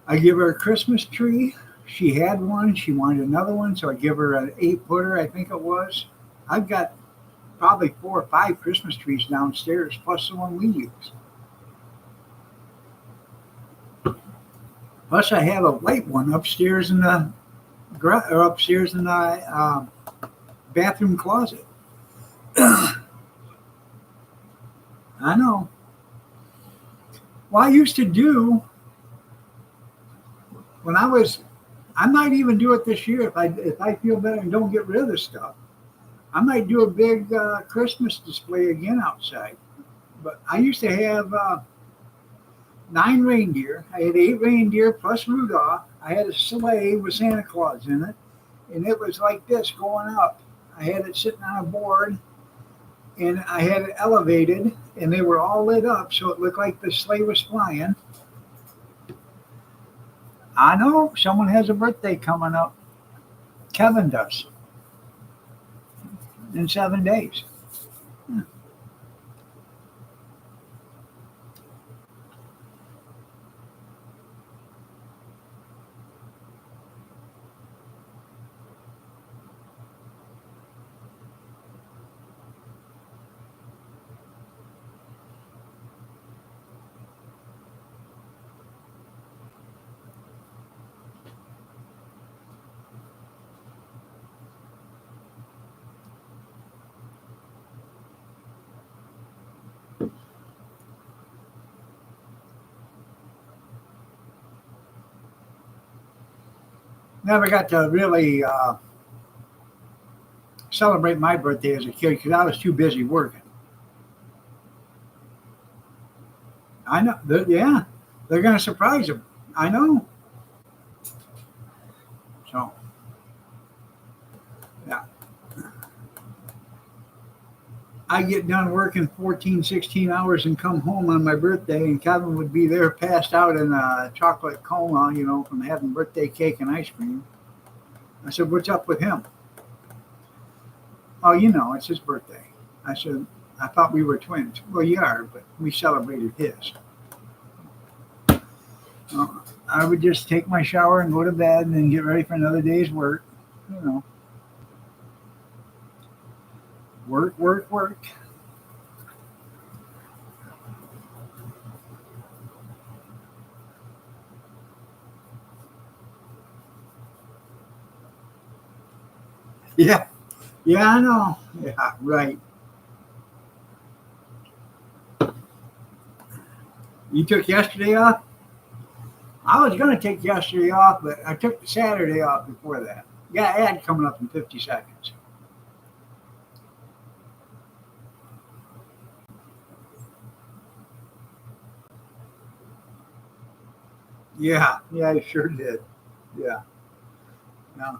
A: I give her a Christmas tree. She had one. She wanted another one. So I give her an 8-footer, I think it was. I've got probably 4 or 5 Christmas trees downstairs, plus the one we use. Plus, I have a white one upstairs in the bathroom closet. I know. Well, I used to do when I might even do it this year if I feel better and don't get rid of this stuff. I might do a big Christmas display again outside. But I used to have 9 reindeer. I had 8 reindeer plus Rudolph. I had a sleigh with Santa Claus in it, and it was like this going up. I had it sitting on a board, and I had it elevated, and they were all lit up, so it looked like the sleigh was flying. I know someone has a birthday coming up. Kevin does. In 7 days. Never got to really celebrate my birthday as a kid because I was too busy working. I know. Yeah, they're going to surprise them. I know. So, yeah. I get done working 14, 16 hours and come home on my birthday, and Kevin would be there passed out in a chocolate coma, from having birthday cake and ice cream. I said, what's up with him? Oh, it's his birthday. I said, I thought we were twins. Well, you are, but we celebrated his. I would just take my shower and go to bed and then get ready for another day's work. Work, work, work. Yeah. Yeah, I know. Yeah, right. You took yesterday off? I was going to take yesterday off, but I took the Saturday off before that. Yeah, ad coming up in 50 seconds. Yeah, I sure did. Yeah. No.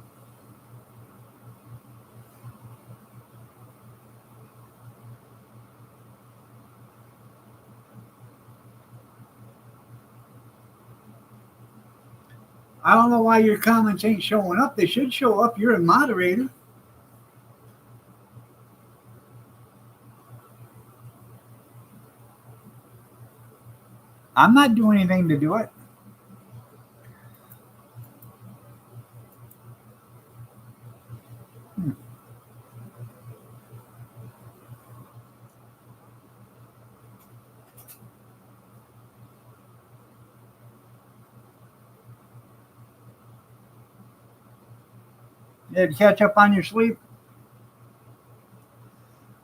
A: I don't know why your comments ain't showing up. They should show up. You're a moderator. I'm not doing anything to do it. Did you catch up on your sleep?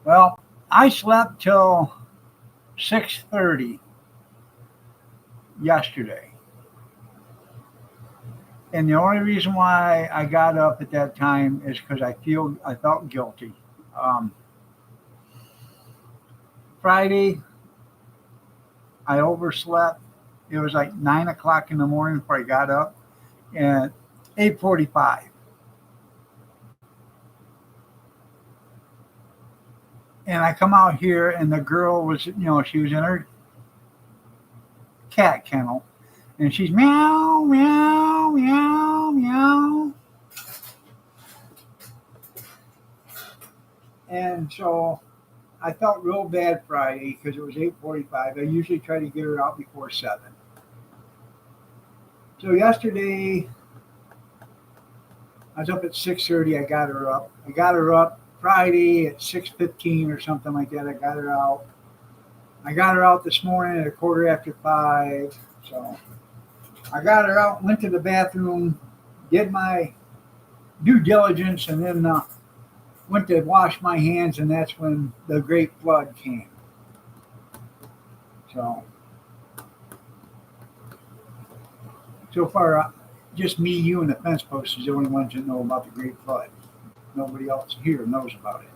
A: Well, I slept till 6:30 yesterday. And the only reason why I got up at that time is because I felt guilty. Um, Friday, I overslept. It was like 9 o'clock in the morning before I got up, and 8:45. And I come out here, and the girl was, she was in her cat kennel, and she's meow, meow, meow, meow. And so I felt real bad Friday because it was 8:45. I usually try to get her out before 7. So yesterday I was up at 6:30. I got her up. I got her up Friday at 6:15 or something like that. I got her out. I got her out this morning at a quarter after 5. So I got her out, went to the bathroom, did my due diligence, and then went to wash my hands, and that's when the great flood came. So, so far, just me, you, and the fence post is the only ones that know about the great flood. Nobody else here knows about it.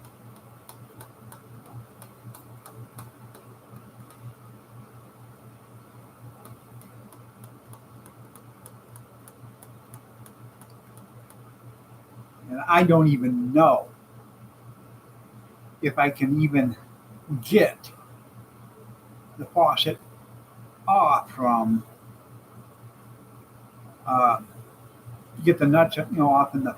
A: And I don't even know if I can even get the faucet off from, uh, get the nuts, off in the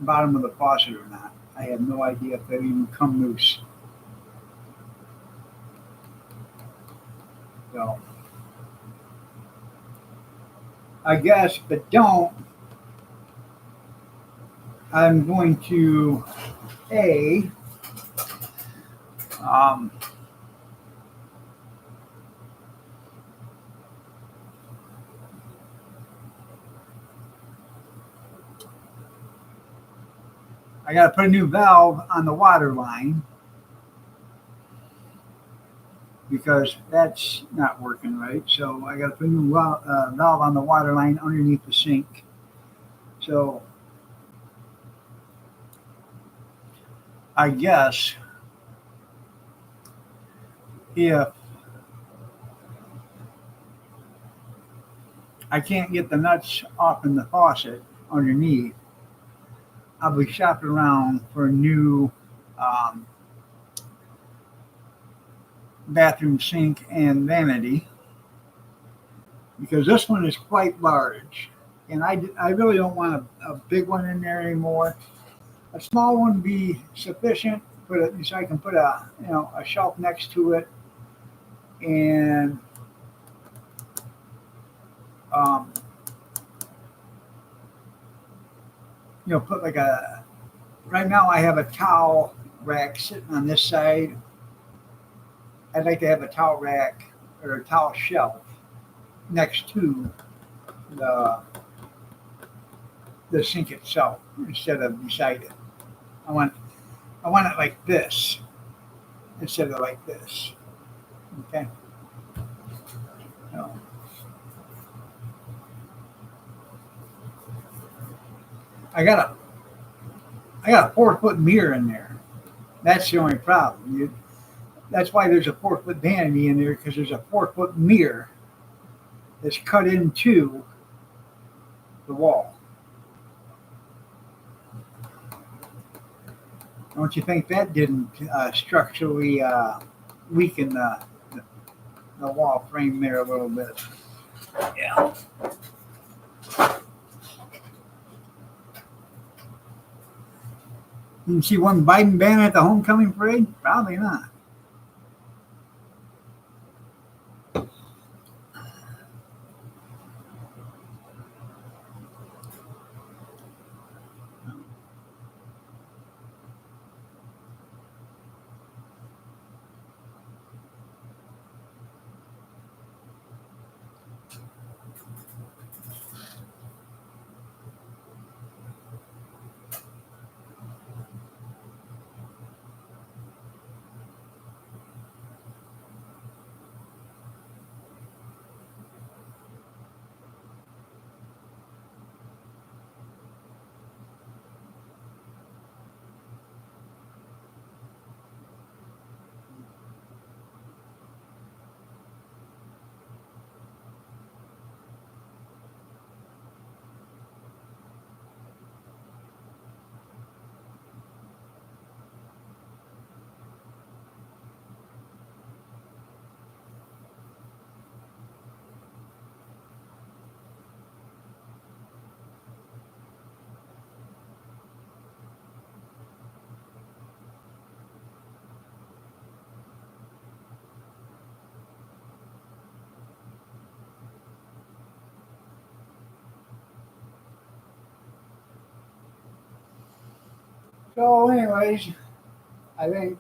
A: bottom of the faucet or not. I have no idea if they even come loose. So I guess, but don't. I'm going to um, I got to put a new valve on the water line because that's not working right. So I got to put a new valve on the water line underneath the sink. So I guess if I can't get the nuts off in the faucet underneath, I'll be shopping around for a new um, bathroom sink and vanity because this one is quite large. And I really don't want a big one in there anymore. A small one would be sufficient. Put it so I can put a shelf next to it, and um, put like a. Right now I have a towel rack sitting on this side. I'd like to have a towel rack or a towel shelf next to the the sink itself instead of beside it. I want I want it like this instead of like this. Okay. So I got a I got a 4-foot mirror in there. That's the only problem. That's why there's a 4-foot vanity in there because there's a 4-foot mirror that's cut into the wall. Don't you think that didn't structurally weaken the wall frame there a little bit? Yeah. You can see one Biden banner at the homecoming parade? Probably not. So, anyways, I think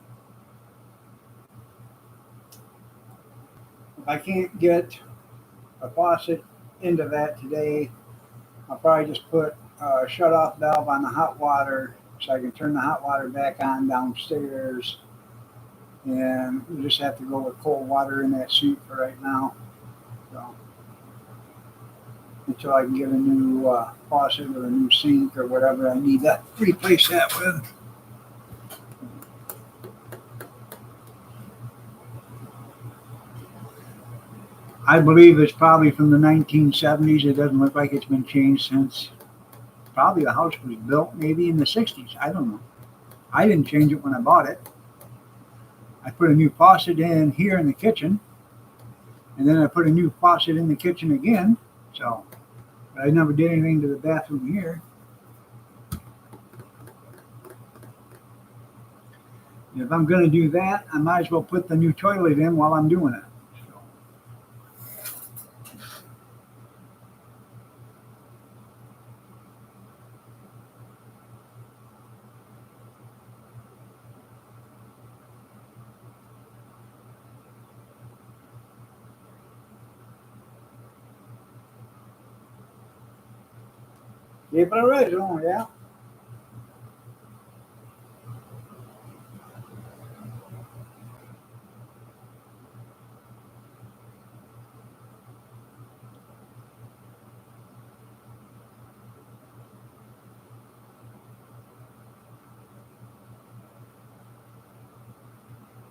A: if I can't get a faucet into that today, I'll probably just put a shut off valve on the hot water so I can turn the hot water back on downstairs. And we just have to go with cold water in that sink for right now. So until I can get a new faucet or a new sink or whatever I need to replace that with. I believe it's probably from the 1970s. It doesn't look like it's been changed since. Probably the house was built maybe in the 60s. I don't know. I didn't change it when I bought it. I put a new faucet in here in the kitchen, and then I put a new faucet in the kitchen again. So I never did anything to the bathroom here. If I'm going to do that, I might as well put the new toilet in while I'm doing it. Keep it original, yeah.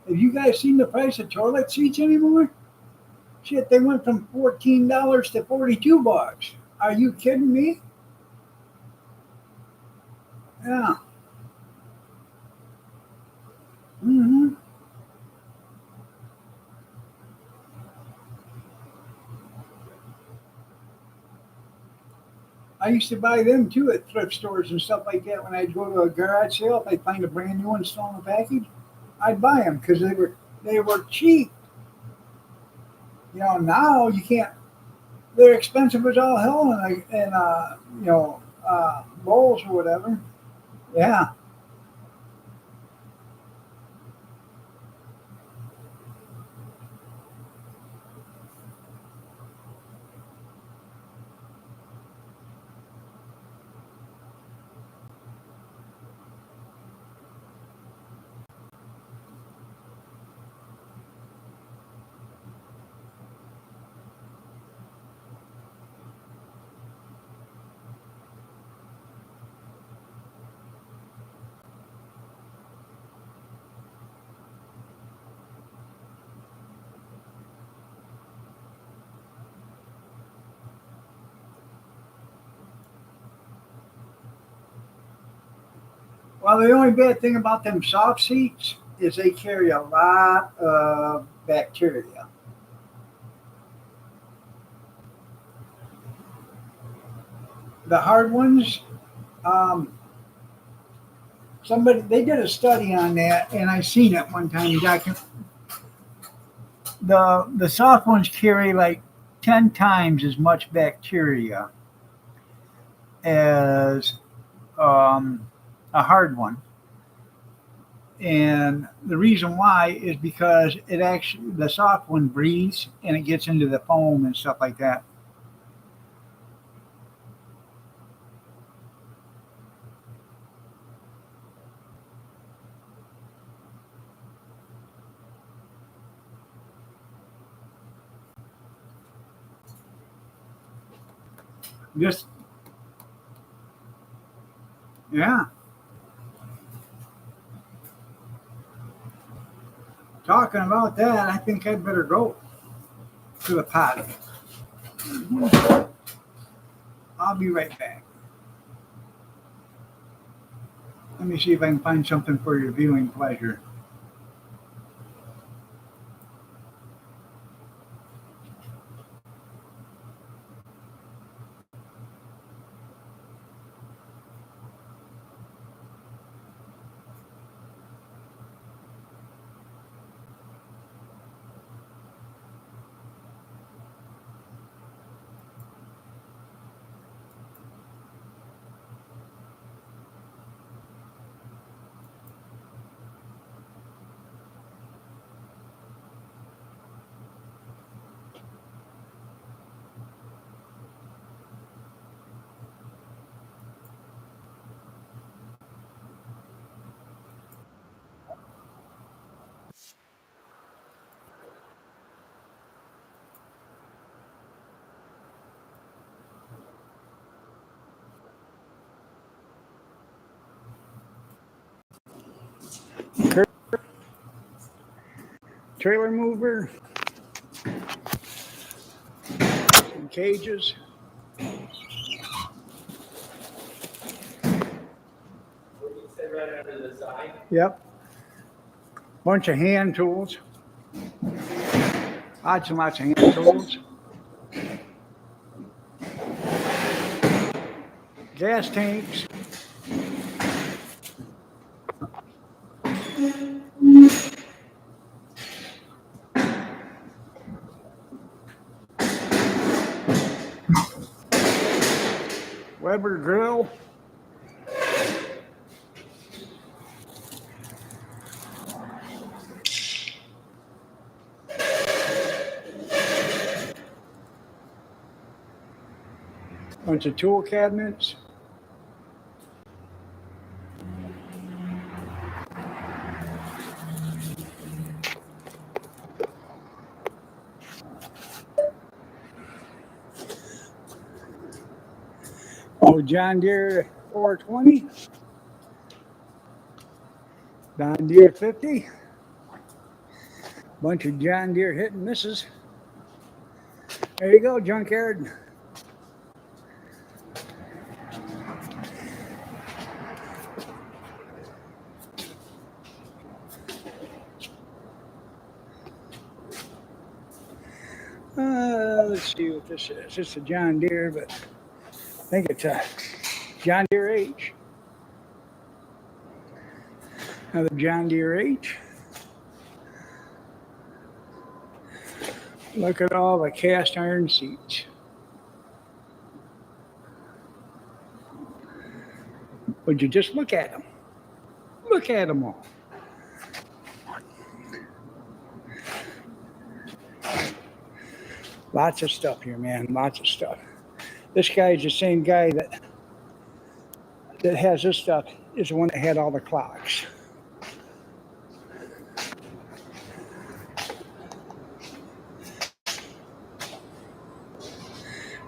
A: Have you guys seen the price of toilet seats anymore? Shit, they went from $14 to $42. Are you kidding me? Yeah. Mm-hmm. I used to buy them too at thrift stores and stuff like that. When I'd go to a garage sale, if I'd find a brand new one still in the package, I'd buy them because they were cheap. Now you can't. They're expensive as all hell, and bowls or whatever. Yeah. Well, the only bad thing about them soft seats is they carry a lot of bacteria. The hard ones, um, somebody they did a study on that, and I seen it one time. The soft ones carry like 10 times as much bacteria as a hard one. And the reason why is because it actually the soft one breathes and it gets into the foam and stuff like that. Just yeah. Talking about that, I think I'd better go to the potty. I'll be right back. Let me see if I can find something for your viewing pleasure. trailer mover, some cages.
B: Right under the side.
A: Yep. Bunch of hand tools. Lots and lots of hand tools. Gas tanks. Weber grill. Bunch of tool cabinets. Oh, John Deere 420. John Deere 50. Bunch of John Deere hit and misses. There you go, junkyard. Let's see what this is. It's a John Deere, but I think it's a John Deere H. Another John Deere H. Look at all the cast iron seats. Would you just look at them? Look at them all. Lots of stuff here, man. Lots of stuff. This guy is the same guy that has this stuff. Is the one that had all the clocks.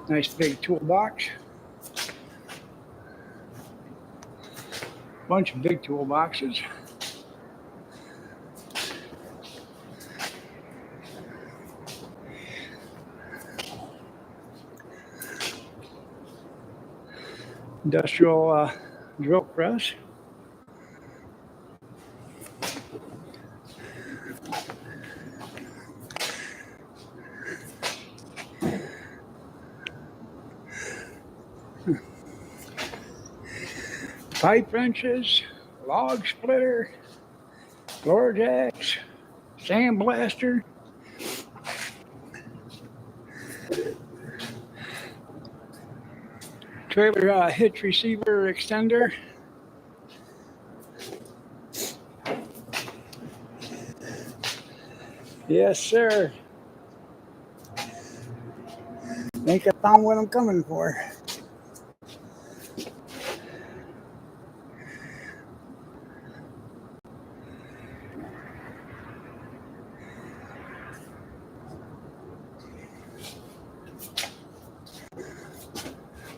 A: Nice big toolbox. Bunch of big toolboxes. Industrial drill press. Pipe wrenches, log splitter, floor jacks, sandblaster. Trailer hitch receiver extender. Yes, sir. Think I found what I'm coming for.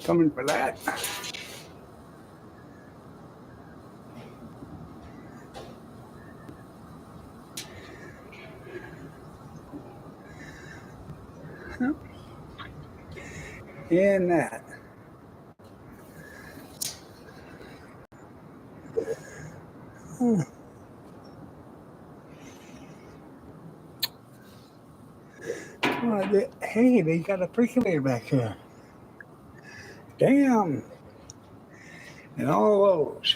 A: Coming for that. And that. Hey, they got a percolator back here. Damn. And all those.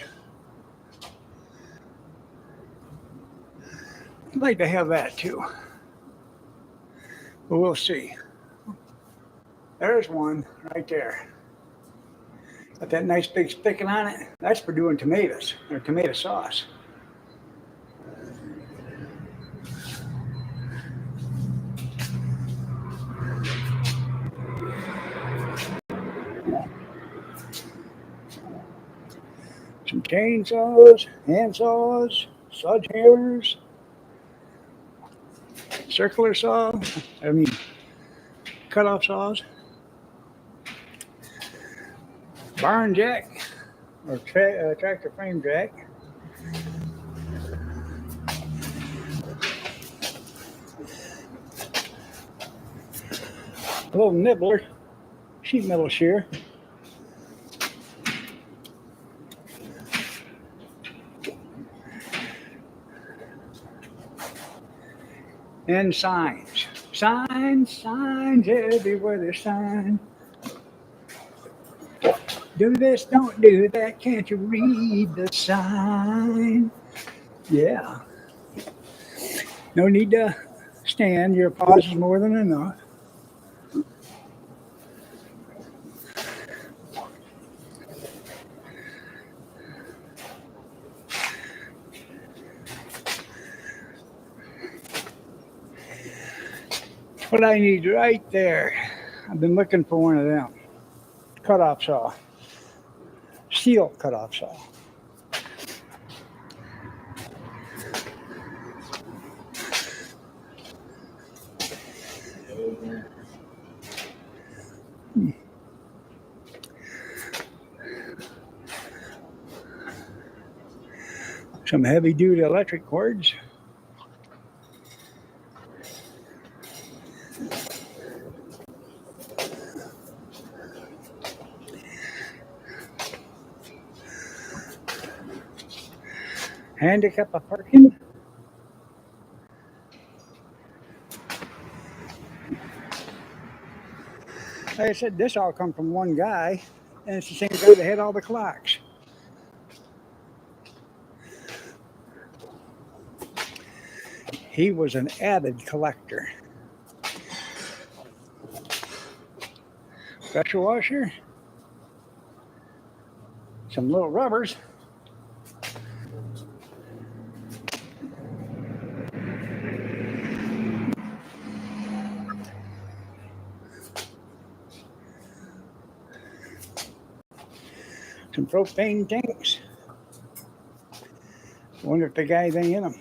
A: I'd like to have that too. But we'll see. There's one right there. Got that nice big spigot on it. That's for doing tomatoes or tomato sauce. Some chainsaws, hand saws, sledgehammers, circular saw, cut-off saws, barn jack, or tractor frame jack, little nibbler, sheet metal shear. And signs. Signs everywhere there's signs. Do this, don't do that. Can't you read the sign? Yeah. No need to stand. Your pause is more than enough. What I need right there. I've been looking for one of them. Cut-off saw. Steel cut-off saw. Some heavy-duty electric cords. Handicap parking. Like I said, this all come from one guy, and it's the same guy that had all the clocks. He was an avid collector. Pressure washer. Some little rubbers. Some propane tanks. Wonder if the guy's in them.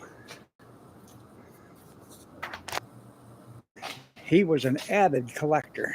A: He was an avid collector.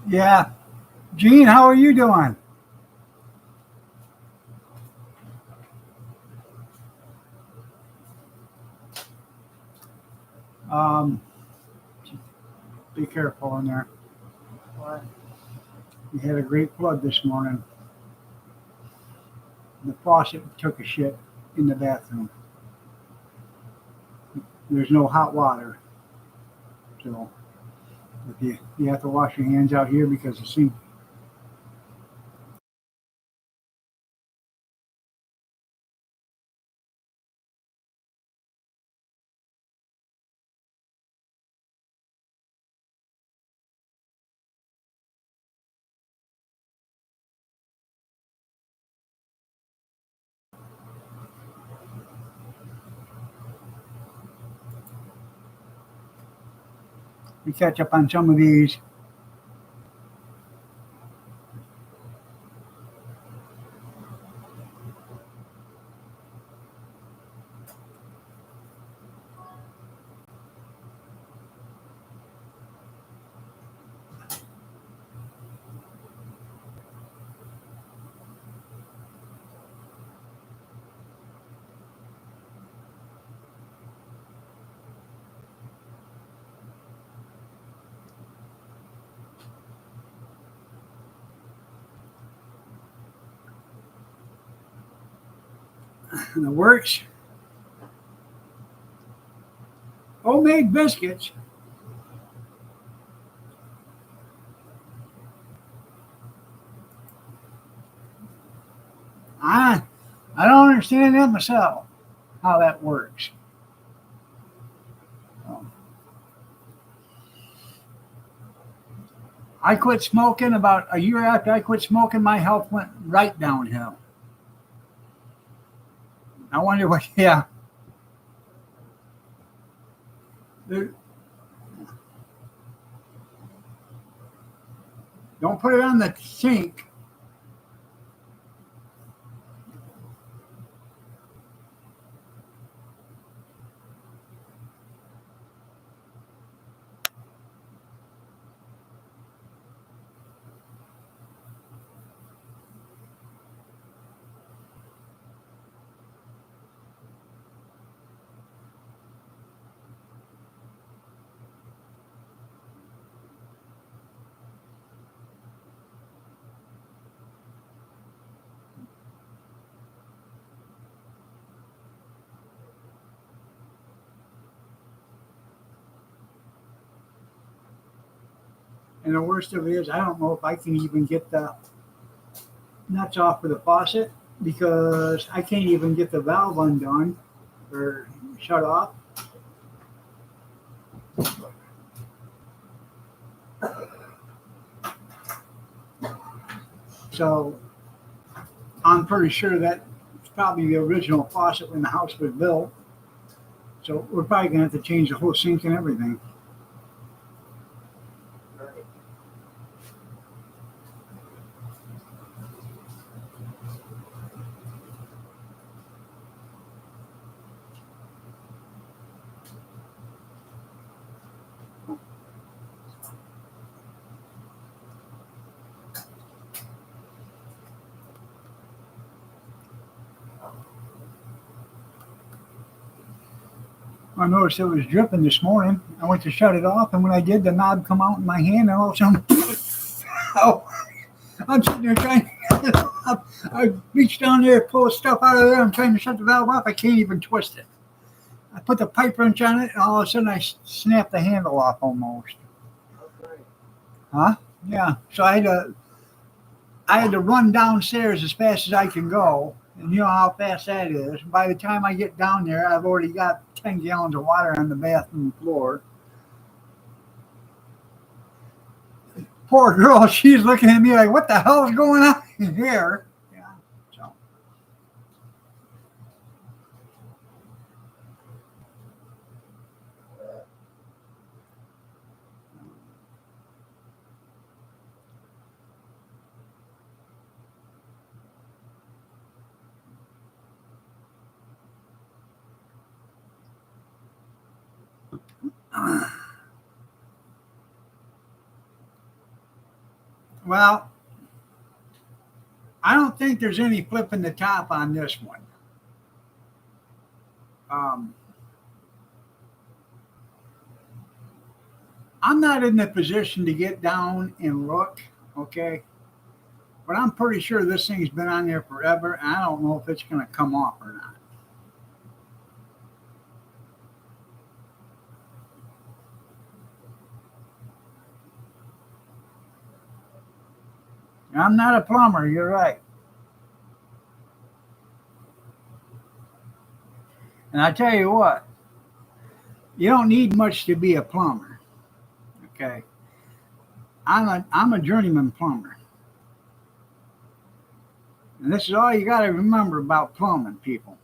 A: Yeah. Gene, how are you doing? Be careful in there. What? We had a great flood this morning. The faucet took a shit in the bathroom. There's no hot water. So if you have to wash your hands out here because the sink. We catch up on some of these. In the works. Homemade biscuits. I don't don't understand that myself, how that works. I quit smoking about a year after I quit smoking. My health went right downhill. I wonder what, yeah. Don't put it on the sink. And the worst of it is, I don't know if I can even get the nuts off of the faucet because I can't even get the valve undone or shut off. So I'm pretty sure that it's probably the original faucet when the house was built. So we're probably going to have to change the whole sink and everything. I noticed it was dripping this morning. I went to shut it off, and when I did, the knob come out in my hand, and all of a sudden, oh, I'm sitting there trying. I reached down there, pull stuff out of there. I'm trying to shut the valve off. I can't even twist it. I put the pipe wrench on it, and all of a sudden, I snapped the handle off almost. Huh? Yeah. So I had to run downstairs as fast as I can go. And you know how fast that is. By the time I get down there, I've already got 10 gallons of water on the bathroom floor. Poor girl, she's looking at me like, what the hell is going on here? Yeah, so. Well, I don't think there's any flipping the top on this one. I'm not in the position to get down and look, okay? But I'm pretty sure this thing's been on there forever, and I don't know if it's going to come off or not. I'm not a plumber, you're right. And I tell you what, you don't need much to be a plumber. Okay. I'm a journeyman plumber. And this is all you got to remember about plumbing, people.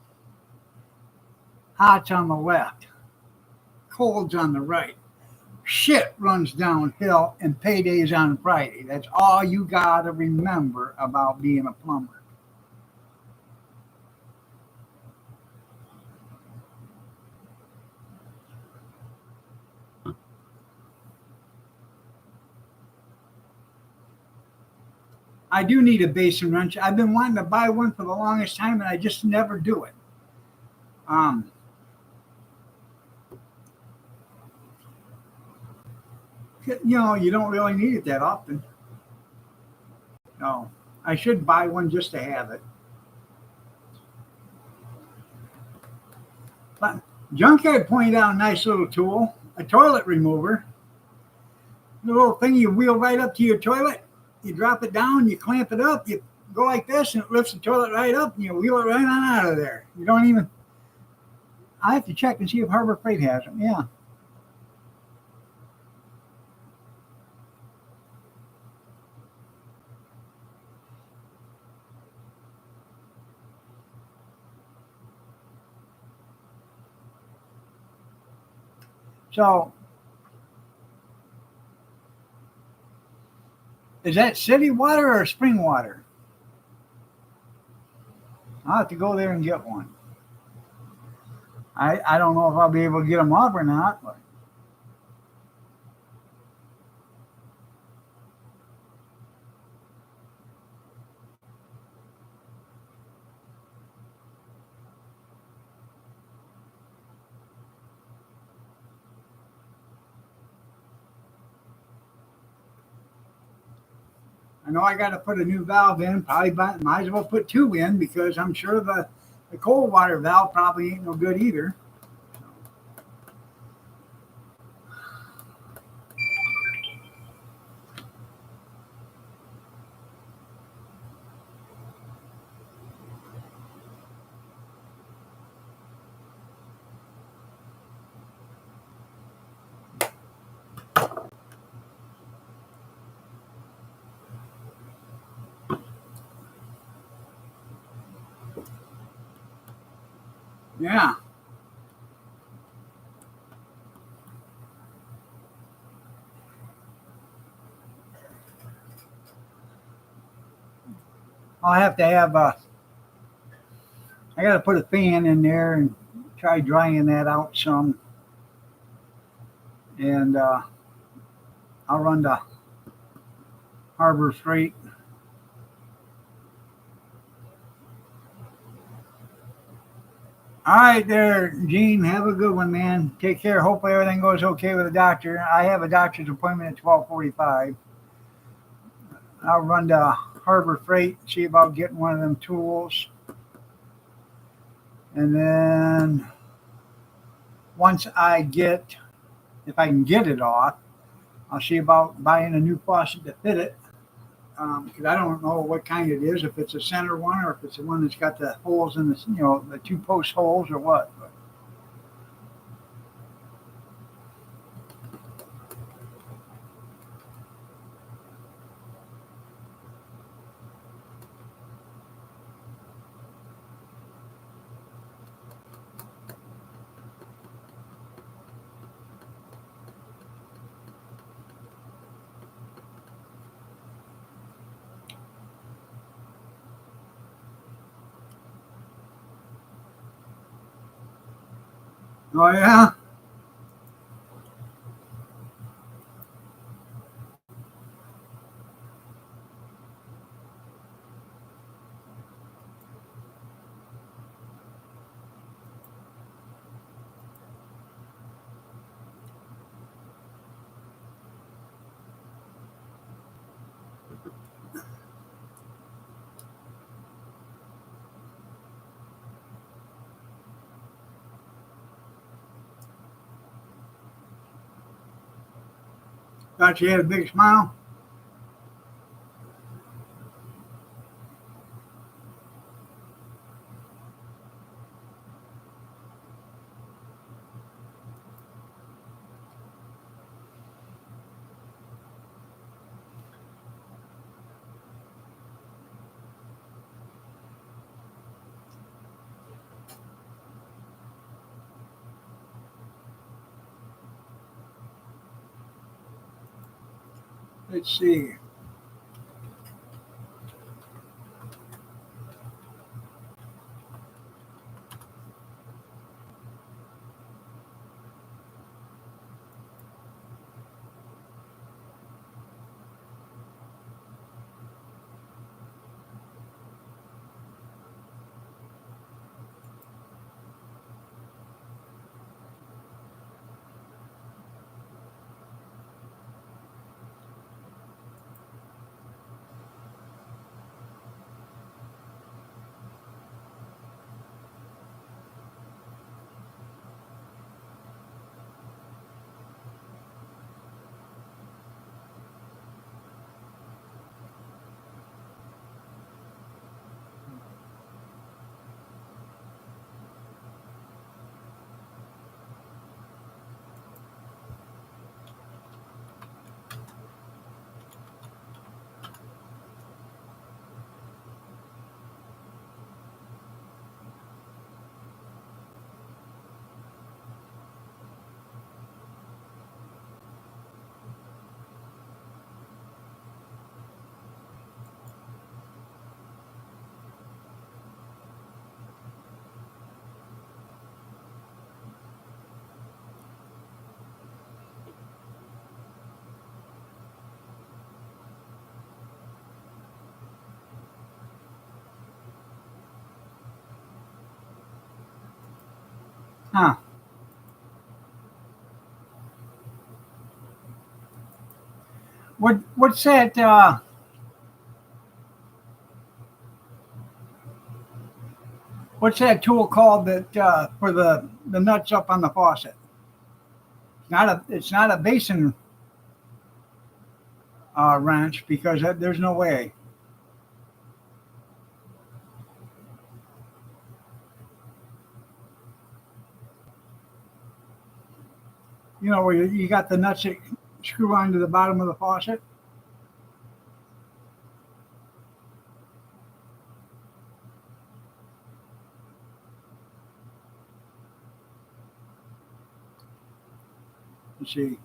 A: Hot's on the left, cold's on the right. Shit runs downhill and payday's on Friday. That's all you got to remember about being a plumber. I do need a basin wrench. I've been wanting to buy one for the longest time, and I just never do it. You know, you don't really need it that often. No, I should buy one just to have it. But Junkhead pointed out a nice little tool, a toilet remover. The little thing you wheel right up to your toilet. You drop it down, you clamp it up, you go like this and it lifts the toilet right up and you wheel it right on out of there. You don't even. I have to check and see if Harbor Freight has them. Yeah. So, is that city water or spring water? I'll have to go there and get one. I don't know if I'll be able to get them off or not, but I know I got to put a new valve in. Probably might as well put two in because I'm sure the cold water valve probably ain't no good either. Yeah. I'll have to have I got to put a fan in there and try drying that out some. And I'll run to Harbor Freight. All right, there, Gene. Have a good one, man. Take care. Hopefully everything goes okay with the doctor. I have a doctor's appointment at 12:45. I'll run to Harbor Freight, see about getting one of them tools, and then once if I can get it off, I'll see about buying a new faucet to fit it. Because I don't know what kind it is, if it's a center one or if it's the one that's got the holes in the two post holes or what. But, oh yeah, thought you had a big smile. Let's see. Huh. What's that? What's that tool called that for the nuts up on the faucet? It's not a basin wrench because there's no way. You know where you got the nuts that screw onto the bottom of the faucet. You see.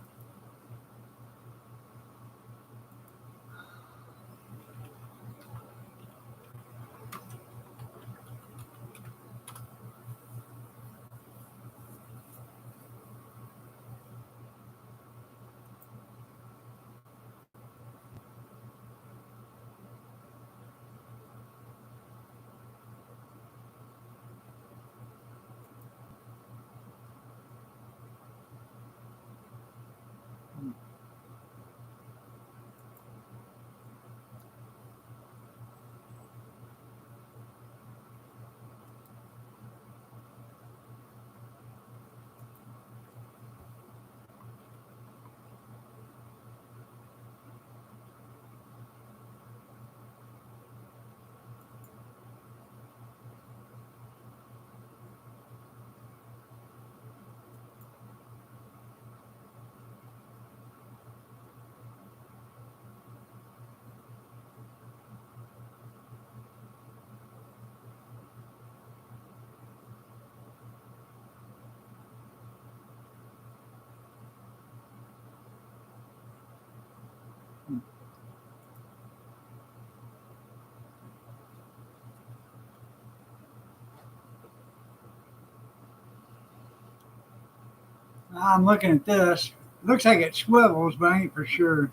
A: I'm looking at this. Looks like it swivels, but I ain't for sure.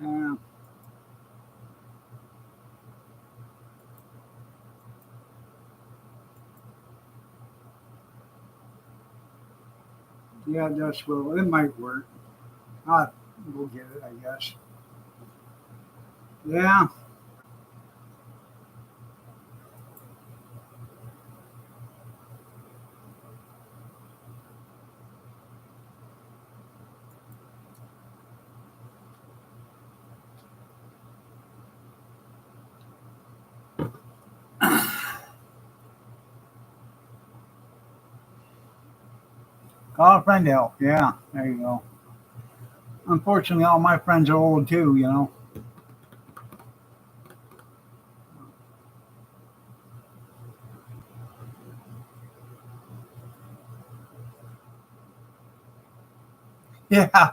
A: Uh, yeah, it does swivel. It might work. We'll get it, I guess. Yeah. Call a friend to help. Yeah, there you go. Unfortunately, all my friends are old too, you know. Yeah,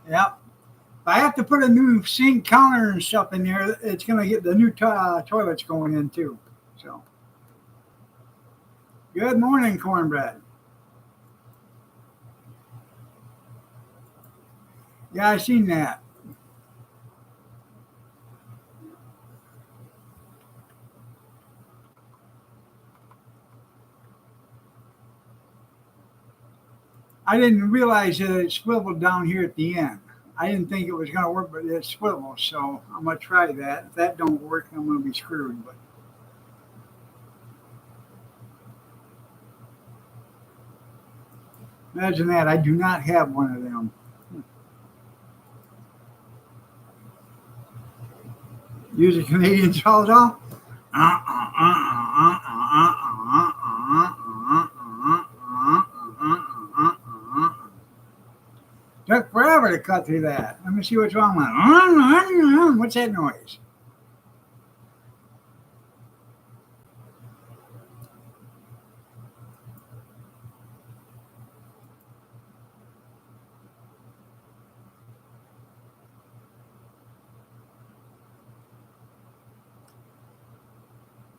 A: yeah. If I have to put a new sink counter and stuff in there, it's going to get the new toilets going in too. So, good morning, cornbread. Yeah, I seen that. I didn't realize that it swiveled down here at the end. I didn't think it was going to work, but it swivels. So I'm going to try that. If that don't work, I'm going to be screwed. But imagine that. I do not have one of them. Use a Canadian Saldo? Took forever to cut through that. Let me see what's wrong with it. What's that noise?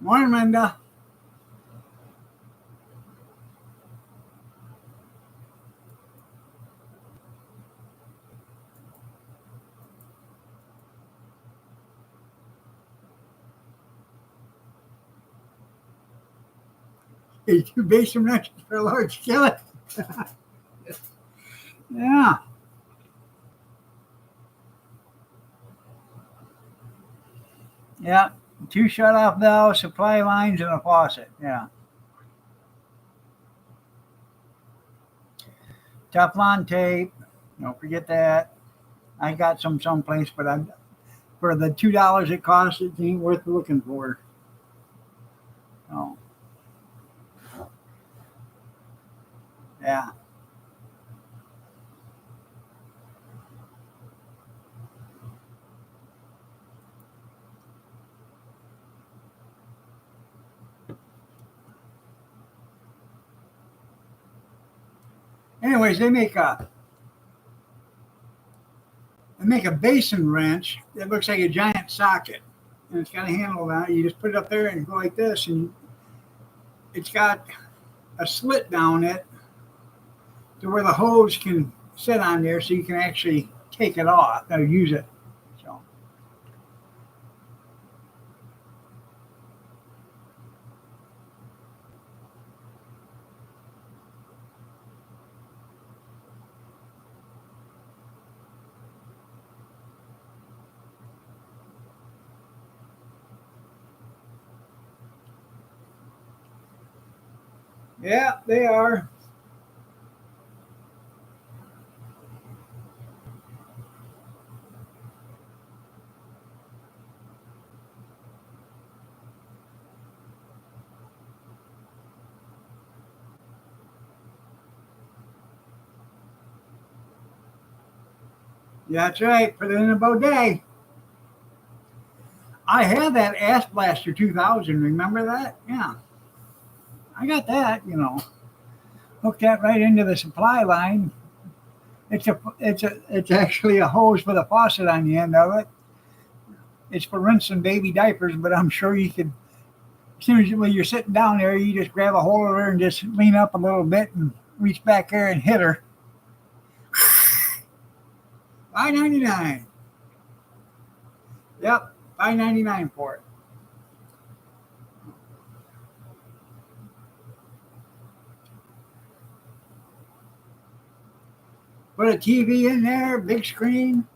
A: Morning, Linda. Two basin wrenches for a large skillet. Yeah. Yeah. Two shut-off valves, supply lines, and a faucet. Yeah. Teflon tape. Don't forget that. I got some someplace, but I for the $2 it costs, it ain't worth looking for. Oh, yeah. Anyways, they make a basin wrench that looks like a giant socket, and it's got a handle on it. You just put it up there and go like this, and it's got a slit down it to where the hose can sit on there, so you can actually take it off or use it. So yeah, they are. Yeah, that's right. Put it in a bidet. I had that Ass Blaster 2000. Remember that? Yeah, I got that. Hook that right into the supply line. It's actually a hose with a faucet on the end of it. It's for rinsing baby diapers, but I'm sure you could. As soon as when you're sitting down there, you just grab a hold of her and just lean up a little bit and reach back there and hit her. $5.99. Yep, $5.99 for it. Put a TV in there, big screen.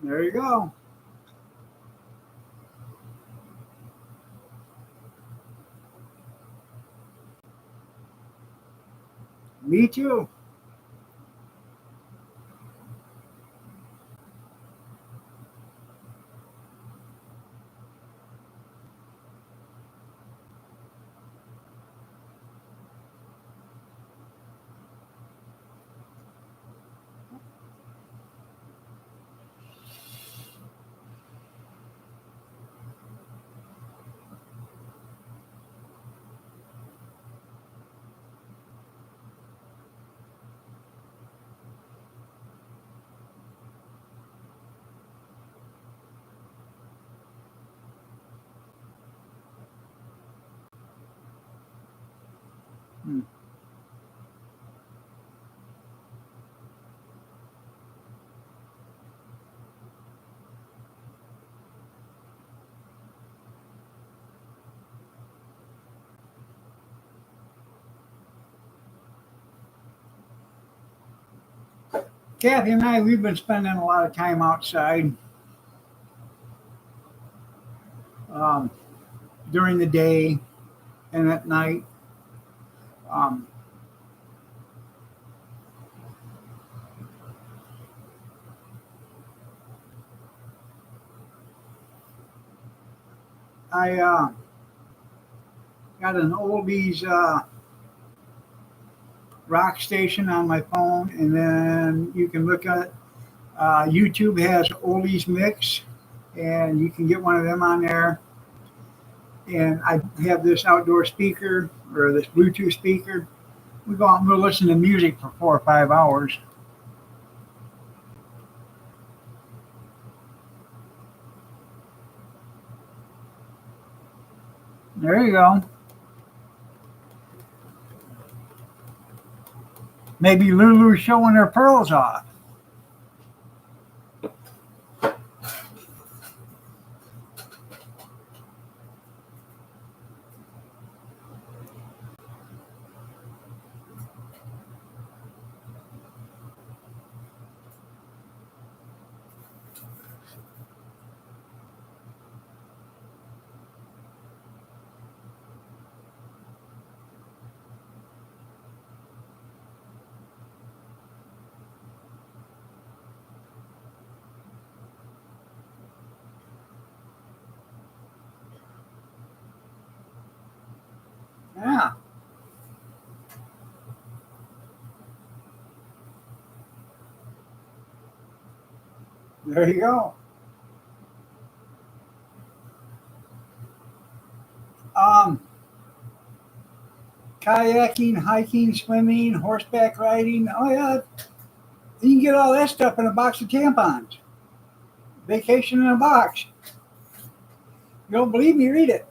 A: There you go. Me too. Hmm. Kathy and I, we've been spending a lot of time outside um, during the day and at night. Um, I got an oldies rock station on my phone, and then you can look at YouTube has Oldies Mix, and you can get one of them on there. And I have this outdoor speaker or this Bluetooth speaker. We go out and we'll listen to music for 4 or 5 hours. There you go. Maybe Lulu's showing her pearls off. Yeah, there you go. Um, Kayaking, hiking, swimming, horseback riding. Oh yeah, you can get all that stuff in a box of tampons. Vacation in a box. You don't believe me? Read it.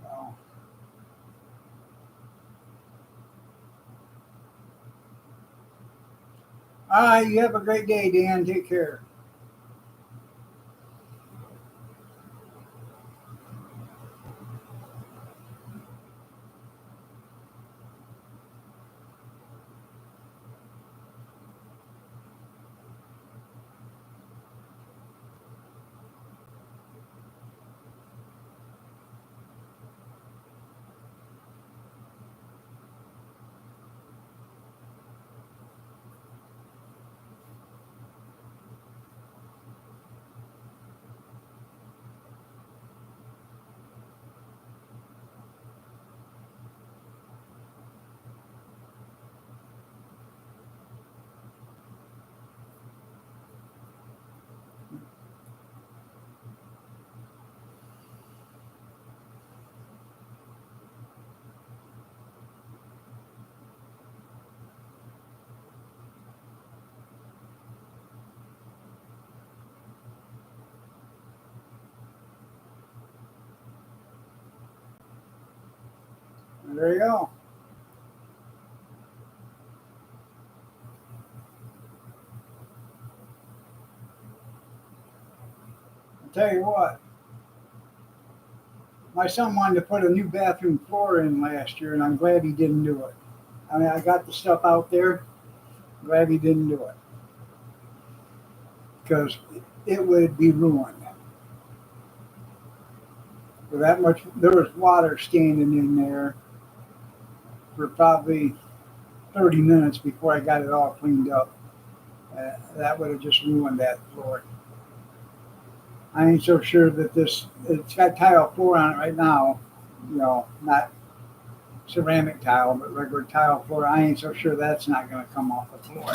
A: Oh. All right, you have a great day, Dan. Take care. There you go. I'll tell you what. My son wanted to put a new bathroom floor in last year, and I'm glad he didn't do it. I mean, I got the stuff out there. Glad he didn't do it because it would be ruined. For that much, there was water standing in there for probably 30 minutes before I got it all cleaned up. That would have just ruined that floor. I ain't so sure that it's got tile floor on it right now, not ceramic tile, but regular tile floor. I ain't so sure that's not going to come off the floor.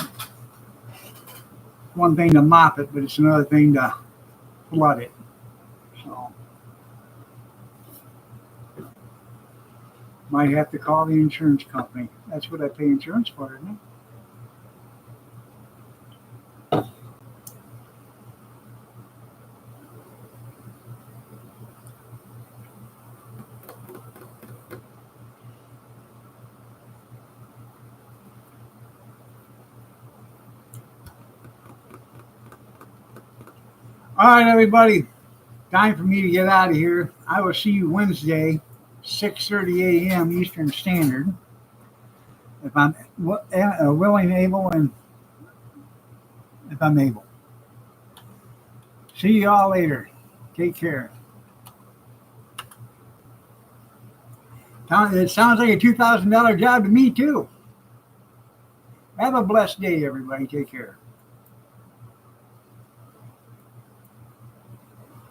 A: One thing to mop it, but it's another thing to flood it. So, might have to call the insurance company. That's what I pay insurance for, isn't it? All right, everybody. Time for me to get out of here. I will see you Wednesday, 6:30 a.m. Eastern Standard. If I'm willing, able, and if I'm able. See y'all later. Take care. It sounds like a $2,000 job to me, too. Have a blessed day, everybody. Take care.